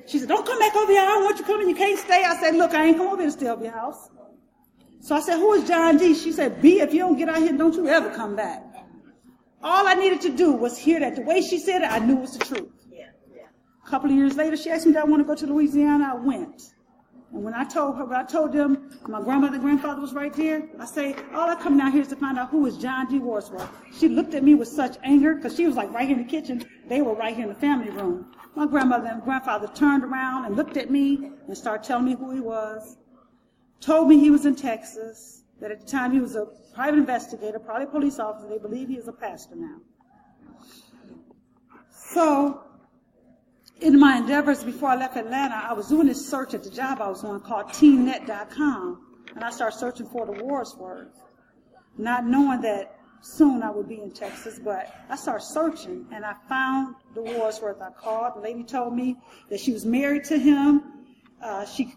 She said, don't come back over here. I don't want you coming. You can't stay. I said, look, I ain't come over here to stay over your house. So I said, who is John D? She said, B, if you don't get out here, don't you ever come back. All I needed to do was hear that. The way she said it, I knew it was the truth. A couple of years later, she asked me, do I want to go to Louisiana? I went. And when I told them my grandmother and grandfather was right there, I say, all I come down here is to find out who is John D. Wadsworth. She looked at me with such anger, because she was like right here in the kitchen. They were right here in the family room. My grandmother and grandfather turned around and looked at me and started telling me who he was. Told me he was in Texas, that at the time he was a private investigator, probably a police officer. They believe he is a pastor now. So, in my endeavors before I left Atlanta, I was doing this search at the job I was on called TeenNet.com, and I started searching for the Wadsworth, not knowing that soon I would be in Texas, but I started searching, and I found the Wadsworth. I called. The lady told me that she was married to him. She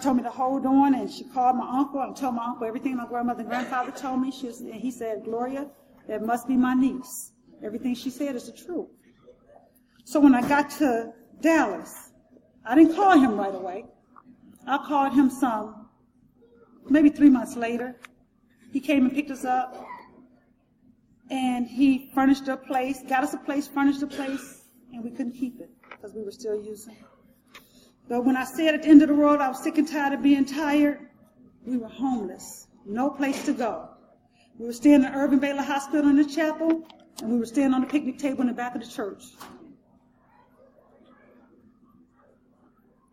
told me to hold on, and she called my uncle and told my uncle everything my grandmother and grandfather told me. And he said, Gloria, that must be my niece. Everything she said is the truth. So when I got to Dallas, I didn't call him right away. I called him maybe 3 months later. He came and picked us up, and he furnished a place, got us a place, furnished a place, and we couldn't keep it because we were still using it. But when I said at the end of the road I was sick and tired of being tired, we were homeless, no place to go. We were staying in Urban Baylor Hospital in the chapel, and we were staying on the picnic table in the back of the church.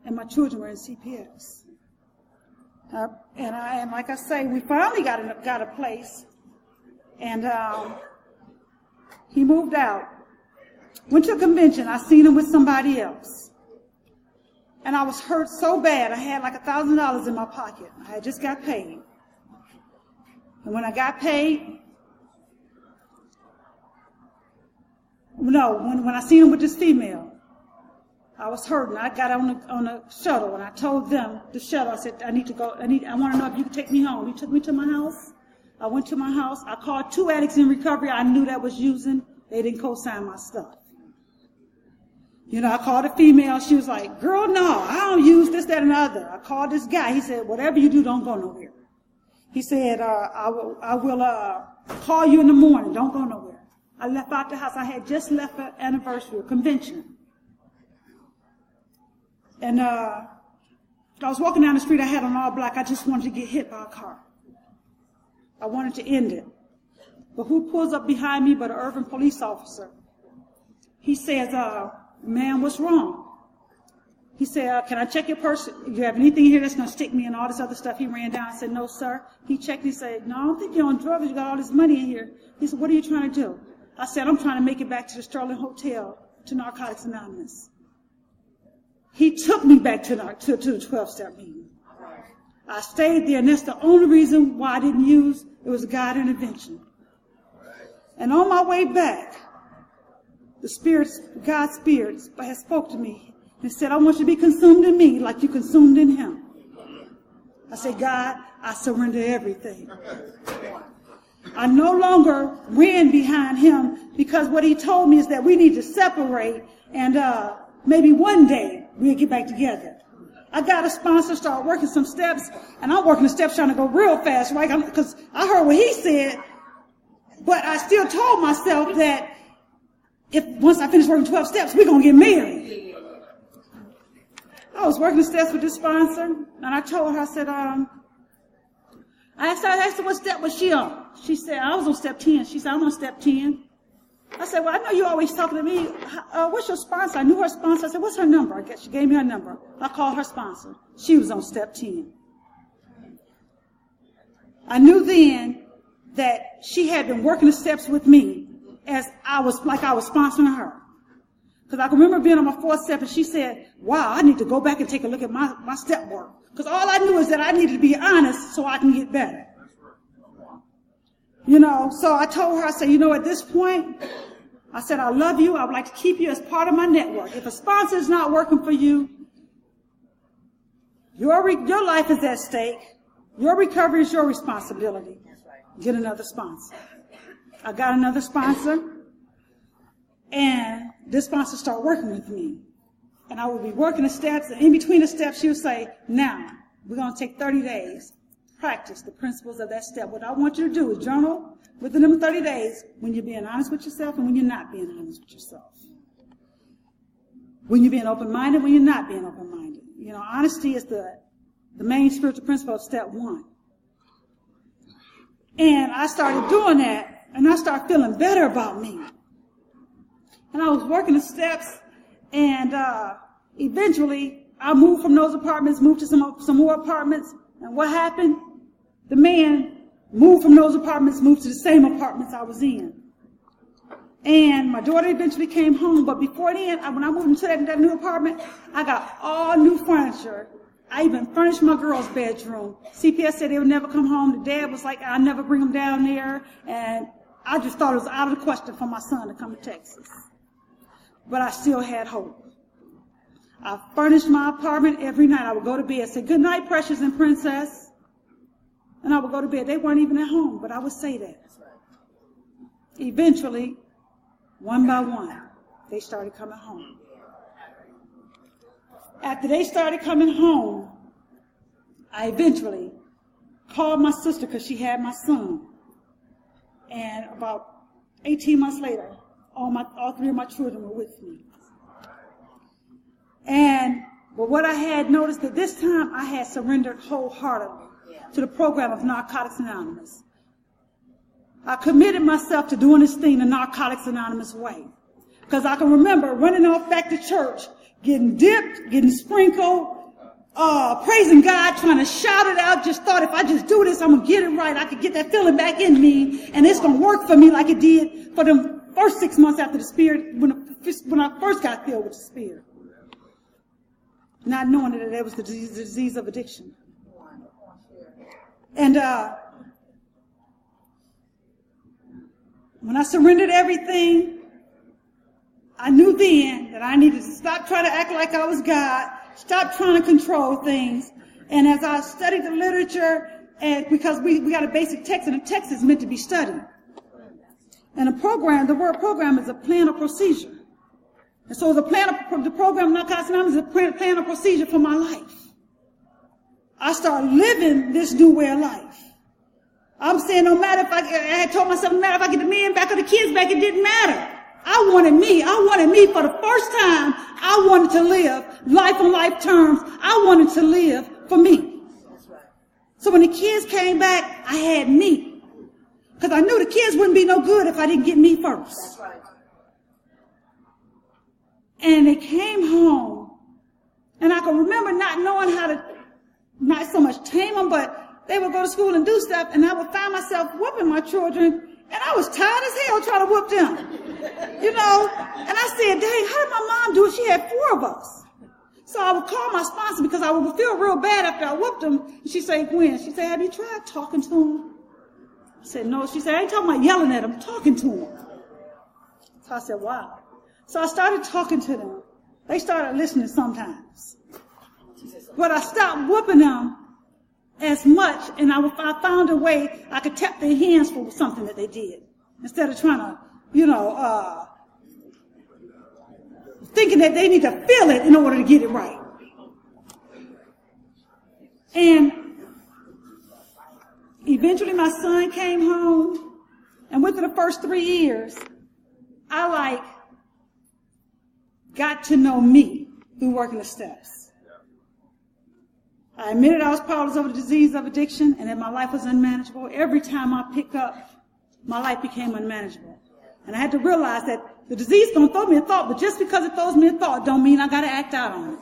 And my children were in CPS. And like I say, we finally got a place, and he moved out. Went to a convention. I seen him with somebody else. And I was hurt so bad, I had like $1,000 in my pocket. I had just got paid. And when I got paid, when I seen him with this female, I was hurting. I got on a shuttle, and I told them, the shuttle, I said, I need to go. I want to know if you can take me home. He took me to my house. I went to my house. I called 2 addicts in recovery I knew that was using. They didn't co-sign my stuff. I called a female. She was like, girl, no, I don't use this, that, and the other. I called this guy. He said, whatever you do, don't go nowhere. He said, I will call you in the morning. Don't go nowhere. I left out the house. I had just left an anniversary, a convention. And I was walking down the street. I had on all black. I just wanted to get hit by a car. I wanted to end it. But who pulls up behind me but an urban police officer? He says, ma'am, what's wrong? He said, can I check your purse? Do you have anything here that's going to stick me and all this other stuff? He ran down and said, no, sir. He checked. He said, no, I don't think you're on drugs. You got all this money in here. He said, what are you trying to do? I said, I'm trying to make it back to the Sterling Hotel, to Narcotics Anonymous. He took me back to the 12-step meeting. I stayed there, and that's the only reason why I didn't use. It was a God intervention. And on my way back, God's Spirit has spoke to me and said, I want you to be consumed in me like you consumed in him. I said, God, I surrender everything. I no longer ran behind him, because what he told me is that we need to separate, and maybe one day we'll get back together. I got a sponsor, started working some steps, and I'm working the steps trying to go real fast, right? Because I heard what he said, but I still told myself that once I finish working 12 steps, we're going to get married. I was working the steps with this sponsor, and I told her, I said, I asked her what step was she on. She said, I was on step 10. She said, I'm on step 10. I said, well, I know you're always talking to me. What's your sponsor? I knew her sponsor. I said, what's her number? I guess she gave me her number. I called her sponsor. She was on step 10. I knew then that she had been working the steps with me as I was sponsoring her. Because I can remember being on my 4th step, and she said, wow, I need to go back and take a look at my step work. Because all I knew is that I needed to be honest so I can get better. You know, so I told her, I said, you know, at this point, I said, I love you. I would like to keep you as part of my network. If a sponsor is not working for you, your life is at stake. Your recovery is your responsibility. Get another sponsor. I got another sponsor, and this sponsor started working with me. And I would be working the steps, and in between the steps, she would say, now, we're going to take 30 days. Practice the principles of that step. What I want you to do is journal within them 30 days when you're being honest with yourself and when you're not being honest with yourself. When you're being open-minded, when you're not being open-minded. You know, honesty is the main spiritual principle of step 1. And I started doing that, and I started feeling better about me. And I was working the steps, and eventually I moved from those apartments, moved to some more apartments. And what happened? The man moved from those apartments, moved to the same apartments I was in. And my daughter eventually came home, but before then, when I moved into that new apartment, I got all new furniture. I even furnished my girls' bedroom. CPS said they would never come home. The dad was like, I'll never bring them down there. And I just thought it was out of the question for my son to come to Texas. But I still had hope. I furnished my apartment every night. I would go to bed, say, good night, precious and princess. And I would go to bed. They weren't even at home, but I would say that. Eventually, one by one, they started coming home. After they started coming home, I eventually called my sister because she had my son. And about 18 months later, all 3 of my children were with me. But what I had noticed that this time I had surrendered wholeheartedly to the program of Narcotics Anonymous. I committed myself to doing this thing the Narcotics Anonymous way. Because I can remember running off back to church, getting dipped, getting sprinkled, praising God, trying to shout it out, just thought if I just do this, I'm going to get it right. I could get that feeling back in me, and it's going to work for me like it did for the first 6 months after the Spirit, when I first got filled with the Spirit. Not knowing that it was the disease of addiction. And when I surrendered everything, I knew then that I needed to stop trying to act like I was God, stop trying to control things. And as I studied the literature, and because we got a basic text, and the text is meant to be studied. And the word program is a plan or procedure. And so the program Narcotics Anonymous is a plan or procedure for my life. I started living this new way of life. I'm saying no matter if I had told myself, no matter if I get the men back or the kids back, it didn't matter. I wanted me for the first time. I wanted to live life on life terms. I wanted to live for me. So when the kids came back, I had me. Because I knew the kids wouldn't be no good if I didn't get me first. And they came home, and I can remember not knowing how to, not so much tame them, but they would go to school and do stuff, and I would find myself whooping my children, and I was tired as hell trying to whoop them, you know. And I said, dang, how did my mom do it? She had 4 of us. So I would call my sponsor because I would feel real bad after I whooped them. And she'd say, Gwen, she said, have you tried talking to them? I said, no. She said, I ain't talking about yelling at them, I'm talking to them. So I said, wow. So I started talking to them. They started listening sometimes. But I stopped whooping them as much, and I found a way I could tap their hands for something that they did. Instead of trying to, thinking that they need to feel it in order to get it right. And eventually my son came home, and within the first 3 years, I got to know me through working the steps. I admitted I was powerless over the disease of addiction and that my life was unmanageable. Every time I picked up, my life became unmanageable. And I had to realize that the disease is going to throw me a thought, but just because it throws me a thought don't mean I got to act out on it.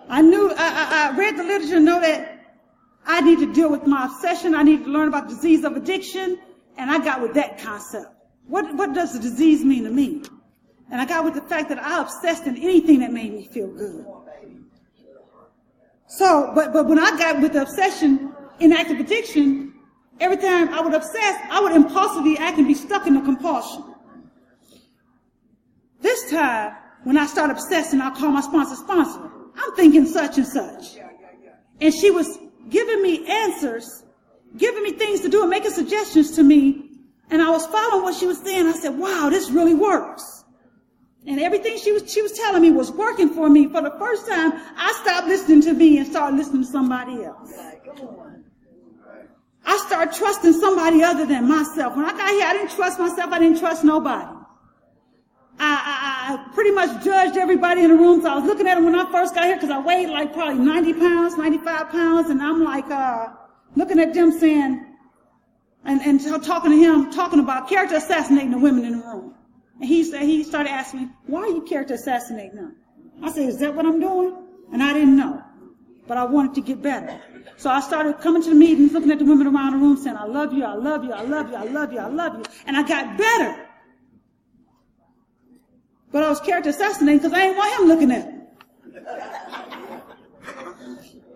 I read the literature and know that I need to deal with my obsession. I need to learn about the disease of addiction, and I got with that concept. What does the disease mean to me? And I got with the fact that I obsessed in anything that made me feel good. So, but when I got with the obsession in active addiction, every time I would obsess, I would impulsively act and be stuck in the compulsion. This time, when I start obsessing, I'll call my sponsor. I'm thinking such and such. And she was giving me answers, giving me things to do and making suggestions to me. And I was following what she was saying. I said, wow, this really works. And everything she was telling me was working for me. For the first time, I stopped listening to me and started listening to somebody else. I started trusting somebody other than myself. When I got here, I didn't trust myself. I didn't trust nobody. I pretty much judged everybody in the room. So I was looking at them when I first got here because I weighed like probably 90 pounds, 95 pounds. And I'm like looking at them saying, and talking to him, talking about character assassinating the women in the room. And he started asking me, why are you character assassinating them? I said, is that what I'm doing? And I didn't know. But I wanted to get better. So I started coming to the meetings, looking at the women around the room, saying, I love you, I love you, I love you, I love you, I love you. And I got better. But I was character assassinating because I didn't want him looking at me.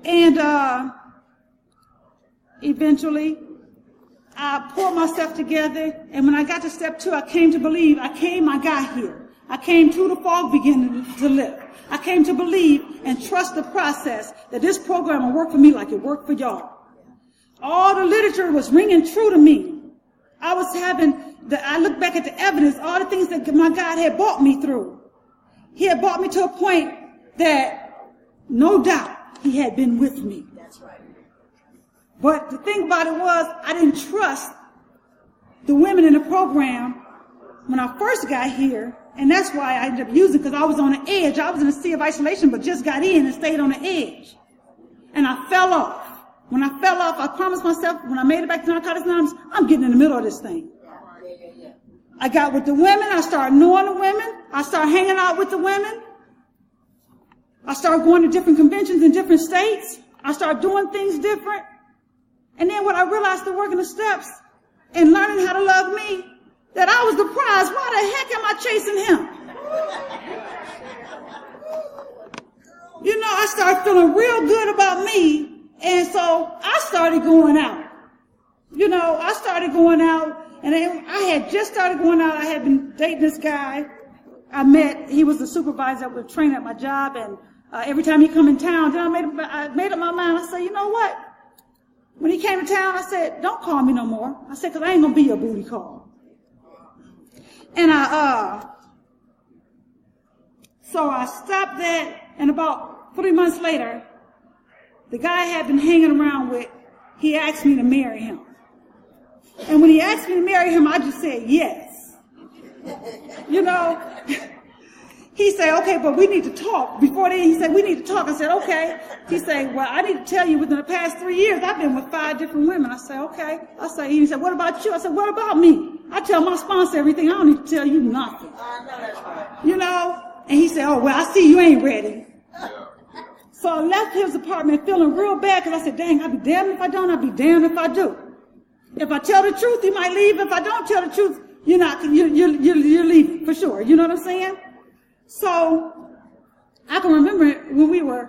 And eventually, I pulled myself together, and when I got to step 2, I came to believe. I got here. I came to the fog beginning to lift. I came to believe and trust the process that this program will work for me like it worked for y'all. All the literature was ringing true to me. I look back at the evidence, all the things that my God had brought me through. He had brought me to a point that, no doubt, he had been with me. That's right. But the thing about it was, I didn't trust the women in the program when I first got here, and that's why I ended up using it, because I was on the edge. I was in a sea of isolation, but just got in and stayed on the edge. And I fell off. When I fell off, I promised myself, when I made it back to Narcotics Anonymous, I'm getting in the middle of this thing. I got with the women. I started knowing the women. I started hanging out with the women. I started going to different conventions in different states. I started doing things different. And then when I realized the working the steps and learning how to love me, that I was the prize. Why the heck am I chasing him? You know, I started feeling real good about me. And so I started going out. You know, I started going out. And I had just started going out. I had been dating this guy I met. He was the supervisor that was training at my job. And every time he come in town, then I made up my mind. I said, you know what? When he came to town, I said, don't call me no more. I said, because I ain't going to be your booty call. And so I stopped that. And about 3 months later, the guy I had been hanging around with, he asked me to marry him. And when he asked me to marry him, I just said yes. You know, he said, okay, but we need to talk. Before then, he said, we need to talk. I said, okay. He said, well, I need to tell you within the past 3 years, I've been with 5 different women. I said, okay. He said, what about you? I said, what about me? I tell my sponsor everything. I don't need to tell you nothing. You know? And he said, oh, well, I see you ain't ready. So I left his apartment feeling real bad because I said, dang, I'll be damned if I don't. I'll be damned if I do. If I tell the truth, he might leave. If I don't tell the truth, you're leaving for sure. You know what I'm saying? So I can remember when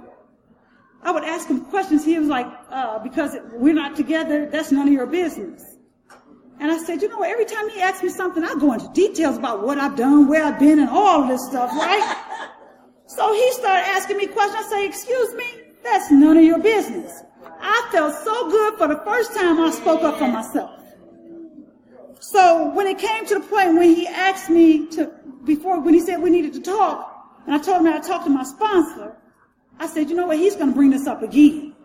I would ask him questions. He was like, because we're not together, that's none of your business. And I said, you know what? Every time he asks me something, I go into details about what I've done, where I've been, and all of this stuff, right? So he started asking me questions. I say, excuse me, that's none of your business. I felt so good for the first time I spoke up for myself. So when it came to the point when he asked me when he said we needed to talk, and I told him that I talked to my sponsor, I said, you know what, he's going to bring this up again.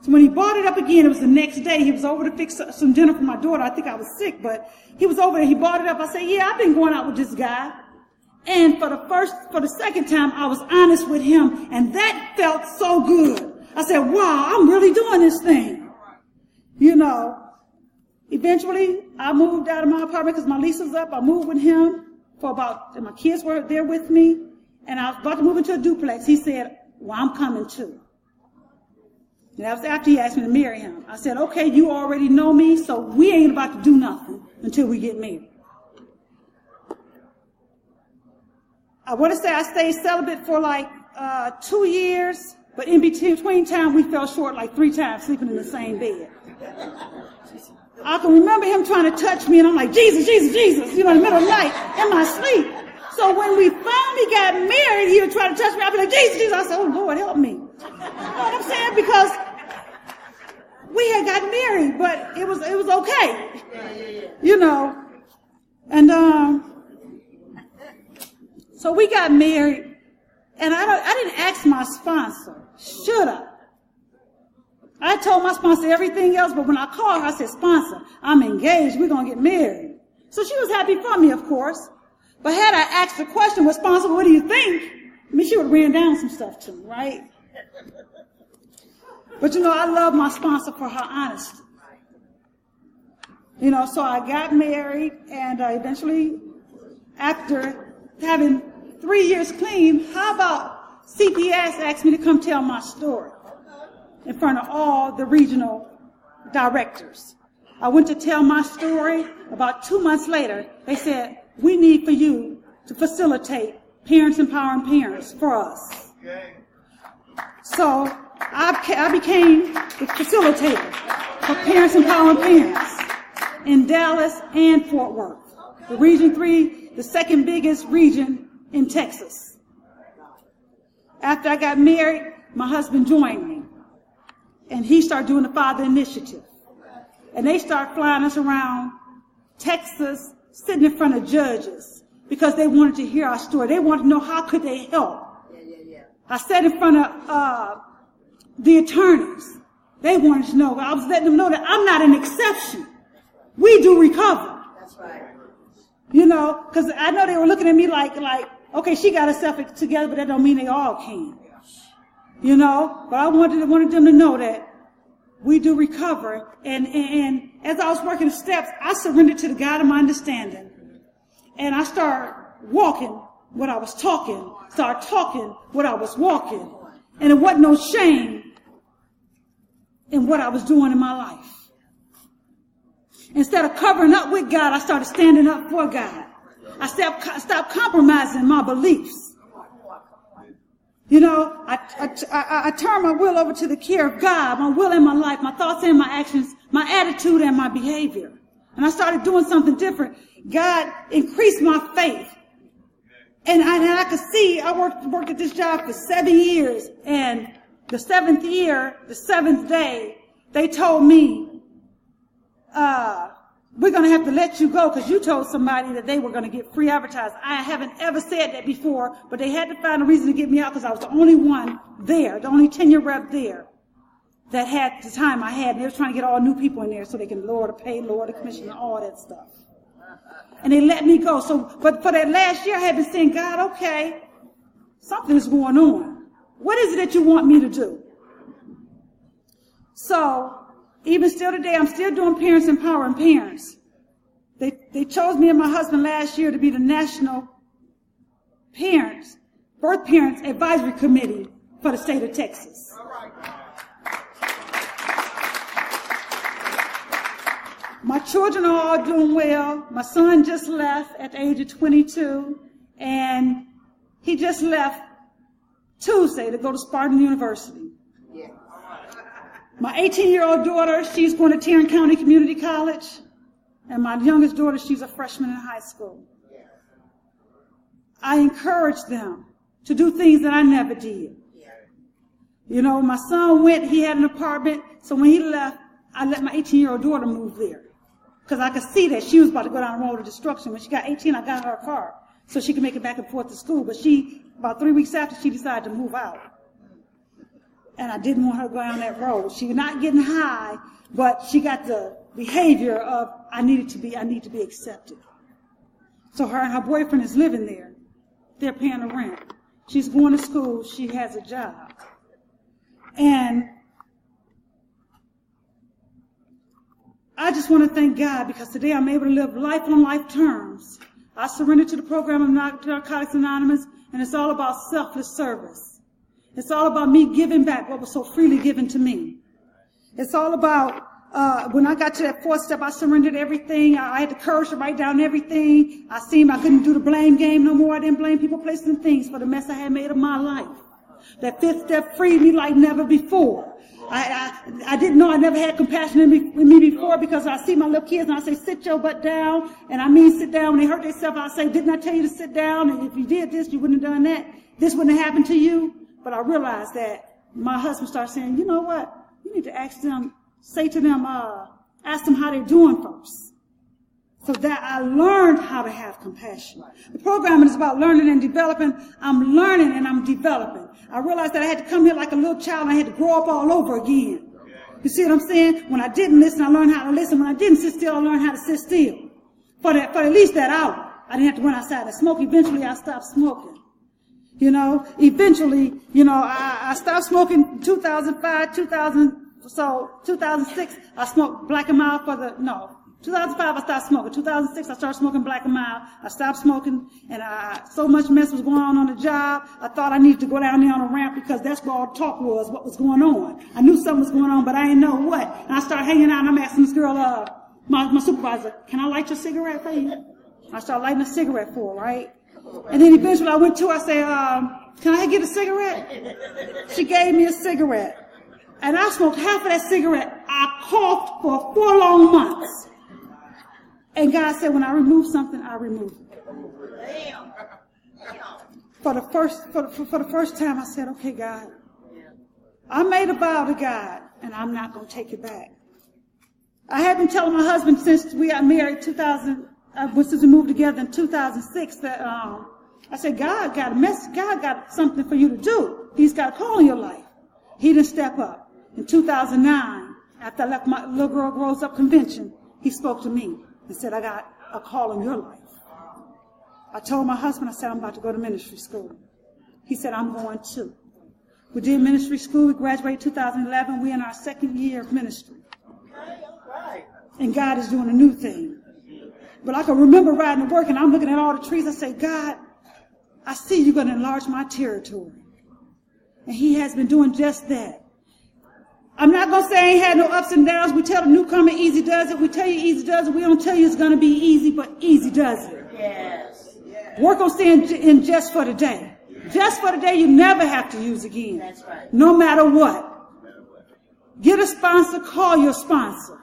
So when he brought it up again, it was the next day. He was over to fix some dinner for my daughter. I think I was sick, but he was over there. He brought it up. I said, yeah, I've been going out with this guy. And for the second time, I was honest with him, and that felt so good. I said, wow, I'm really doing this thing. You know, eventually I moved out of my apartment because my lease was up. I moved with him and my kids were there with me, and I was about to move into a duplex. He said, well, I'm coming too. And that was after he asked me to marry him. I said, okay, you already know me, so we ain't about to do nothing until we get married. I want to say I stayed celibate for like 2 years, but in between time we fell short like 3 times, sleeping in the same bed. I can remember him trying to touch me, and I'm like, Jesus, Jesus, Jesus, in the middle of the night in my sleep. So when we finally got married, he would try to touch me. I'd be like, Jesus, Jesus. I said, oh, Lord, help me. You know what I'm saying? Because we had gotten married, but it was okay. And so we got married, and I didn't ask my sponsor, should I? I told my sponsor everything else, but when I called her, I said, sponsor, I'm engaged. We're going to get married. So she was happy for me, of course. But had I asked the question, well, sponsor, what do you think? I mean, she would have ran down some stuff to me, right? But, I love my sponsor for her honesty. So I got married, and eventually, after having 3 years clean, how about CPS asked me to come tell my story in front of all the regional directors. I went to tell my story. About 2 months later, they said, we need for you to facilitate Parents Empowering Parents for us. Okay. So I became the facilitator for Parents Empowering Parents in Dallas and Fort Worth, the Region 3, the second biggest region in Texas. After I got married, my husband joined me, and he started doing the Father Initiative. And they started flying us around Texas, sitting in front of judges, because they wanted to hear our story. They wanted to know how could they help. I sat in front of the attorneys. They wanted to know. I was letting them know that I'm not an exception. We do recover. That's right. Because I know they were looking at me like, okay, she got herself together, but that don't mean they all can. But I wanted them to know that we do recover. And as I was working the steps, I surrendered to the God of my understanding. And I started walking what I was talking, started talking what I was walking. And there wasn't no shame in what I was doing in my life. Instead of covering up with God, I started standing up for God. I stopped compromising my beliefs. I turned my will over to the care of God, my will and my life, my thoughts and my actions, my attitude and my behavior. And I started doing something different. God increased my faith. And I could see, I worked at this job for 7 years. And the 7th year, the 7th day, they told me, we're going to have to let you go because you told somebody that they were going to get free advertising. I haven't ever said that before, but they had to find a reason to get me out because I was the only one there, the only tenure rep there that had the time I had. And they were trying to get all new people in there so they can lower the pay, lower the commission, and all that stuff. And they let me go. But for that last year, I had been saying, God, okay, something is going on. What is it that you want me to do? So even still today, I'm still doing Parents Empowering Parents. They chose me and my husband last year to be the National Birth Parents Advisory Committee for the state of Texas. My children are all doing well. My son just left at the age of 22, and he just left Tuesday to go to Spartan University. My 18-year-old daughter, she's going to Tarrant County Community College. And my youngest daughter, she's a freshman in high school. I encourage them to do things that I never did. My son went, he had an apartment. So when he left, I let my 18-year-old daughter move there. Because I could see that she was about to go down the road of destruction. When she got 18, I got her a car so she could make it back and forth to school. But about 3 weeks after, she decided to move out. And I didn't want her to go down that road. She was not getting high, but she got the behavior of, I need to be accepted. So her and her boyfriend is living there. They're paying the rent. She's going to school. She has a job. And I just want to thank God because today I'm able to live life on life terms. I surrendered to the program of Narcotics Anonymous, and it's all about selfless service. It's all about me giving back what was so freely given to me. It's all about When I got to that fourth step, I surrendered everything. I had the courage to write down everything. I seen I couldn't do the blame game no more. I didn't blame people, places, and things for the mess I had made of my life. That fifth step freed me like never before. I didn't know I never had compassion in me before, because I see my little kids and I say, sit your butt down. And I mean sit down. When they hurt themselves, I say, didn't I tell you to sit down? And if you did this, you wouldn't have done that. This wouldn't have happened to you. But I realized that my husband started saying, you know what? You need to ask them, say to them, ask them how they're doing first. So that I learned how to have compassion. The program is about learning and developing. I'm learning and I'm developing. I realized that I had to come here like a little child and I had to grow up all over again. You see what I'm saying? When I didn't listen, I learned how to listen. When I didn't sit still, I learned how to sit still. For at least that hour. I didn't have to run outside and smoke. Eventually, I stopped smoking. Eventually, I stopped smoking 2005, 2006, I smoked Black and Mild 2005 I stopped smoking. 2006 I started smoking Black and Mild. I stopped smoking, and so much mess was going on the job, I thought I needed to go down there on a ramp, because that's where all the talk was, what was going on. I knew something was going on, but I didn't know what. And I started hanging out, and I'm asking this girl, my supervisor, can I light your cigarette for you? I started lighting a cigarette for her, right? And then eventually I went to her, I said, can I get a cigarette? She gave me a cigarette. And I smoked half of that cigarette. I coughed for 4 long months. And God said, when I remove something, I remove it. For the first time, I said, okay, God, I made a vow to God, and I'm not going to take it back. I had been telling my husband since we got married, since we moved together in 2006, that I said, God got a message. God got something for you to do. He's got a call in your life. He didn't step up. In 2009, after I left my little girl grows up convention, he spoke to me and said, I got a call in your life. I told my husband, I said, I'm about to go to ministry school. He said, I'm going too. We did ministry school. We graduated 2011. We're in our 2nd year of ministry. And God is doing a new thing. But I can remember riding to work, and I'm looking at all the trees. I say, God, I see you're going to enlarge my territory. And he has been doing just that. I'm not going to say I ain't had no ups and downs. We tell the newcomer easy does it. We tell you easy does it. We don't tell you it's going to be easy, but easy does it. Yes. Work on staying in just for the day. Just for the day you never have to use again. That's right. No matter what. Get a sponsor, call your sponsor.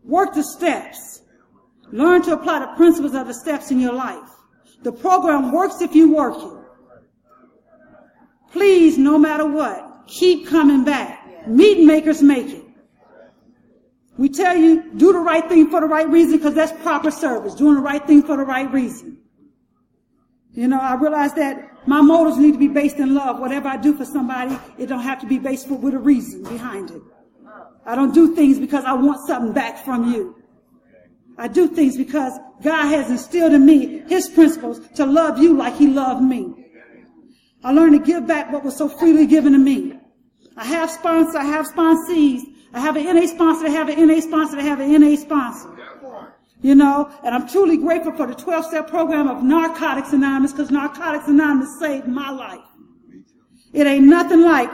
Work the steps. Learn to apply the principles of the steps in your life. The program works if you work it. Please, no matter what, keep coming back. Meet makers make it. We tell you, do the right thing for the right reason, because that's proper service. Doing the right thing for the right reason. I realize that my motives need to be based in love. Whatever I do for somebody, it don't have to be based with a reason behind it. I don't do things because I want something back from you. I do things because God has instilled in me his principles to love you like he loved me. I learned to give back what was so freely given to me. I have sponsors, I have sponsees. I have an NA sponsor, I have an NA sponsor, I have an NA sponsor. And I'm truly grateful for the 12-step program of Narcotics Anonymous, because Narcotics Anonymous saved my life. It ain't nothing like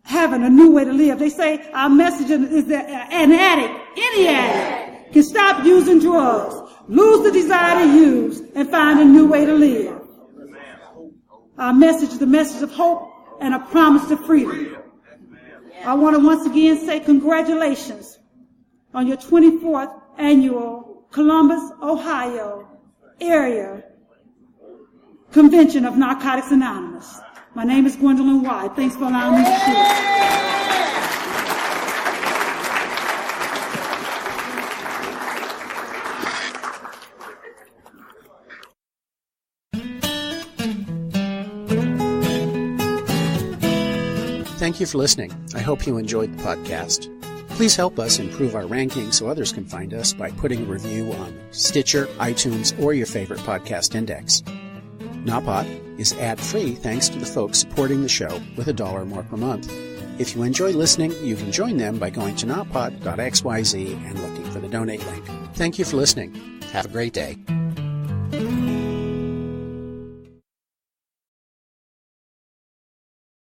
having a new way to live. They say our message is that an addict, any addict, can stop using drugs, lose the desire to use, and find a new way to live. Our message is the message of hope and a promise to freedom. I want to once again say congratulations on your 24th annual Columbus, Ohio area convention of Narcotics Anonymous. My name is Gwendolyn White. Thanks for allowing me to speak. Thank you for listening. I hope you enjoyed the podcast. Please help us improve our ranking so others can find us by putting a review on Stitcher, iTunes, or your favorite podcast index. Napod is ad-free thanks to the folks supporting the show with $1 or more per month. If you enjoy listening, you can join them by going to napod.xyz and looking for the donate link. Thank you for listening. Have a great day.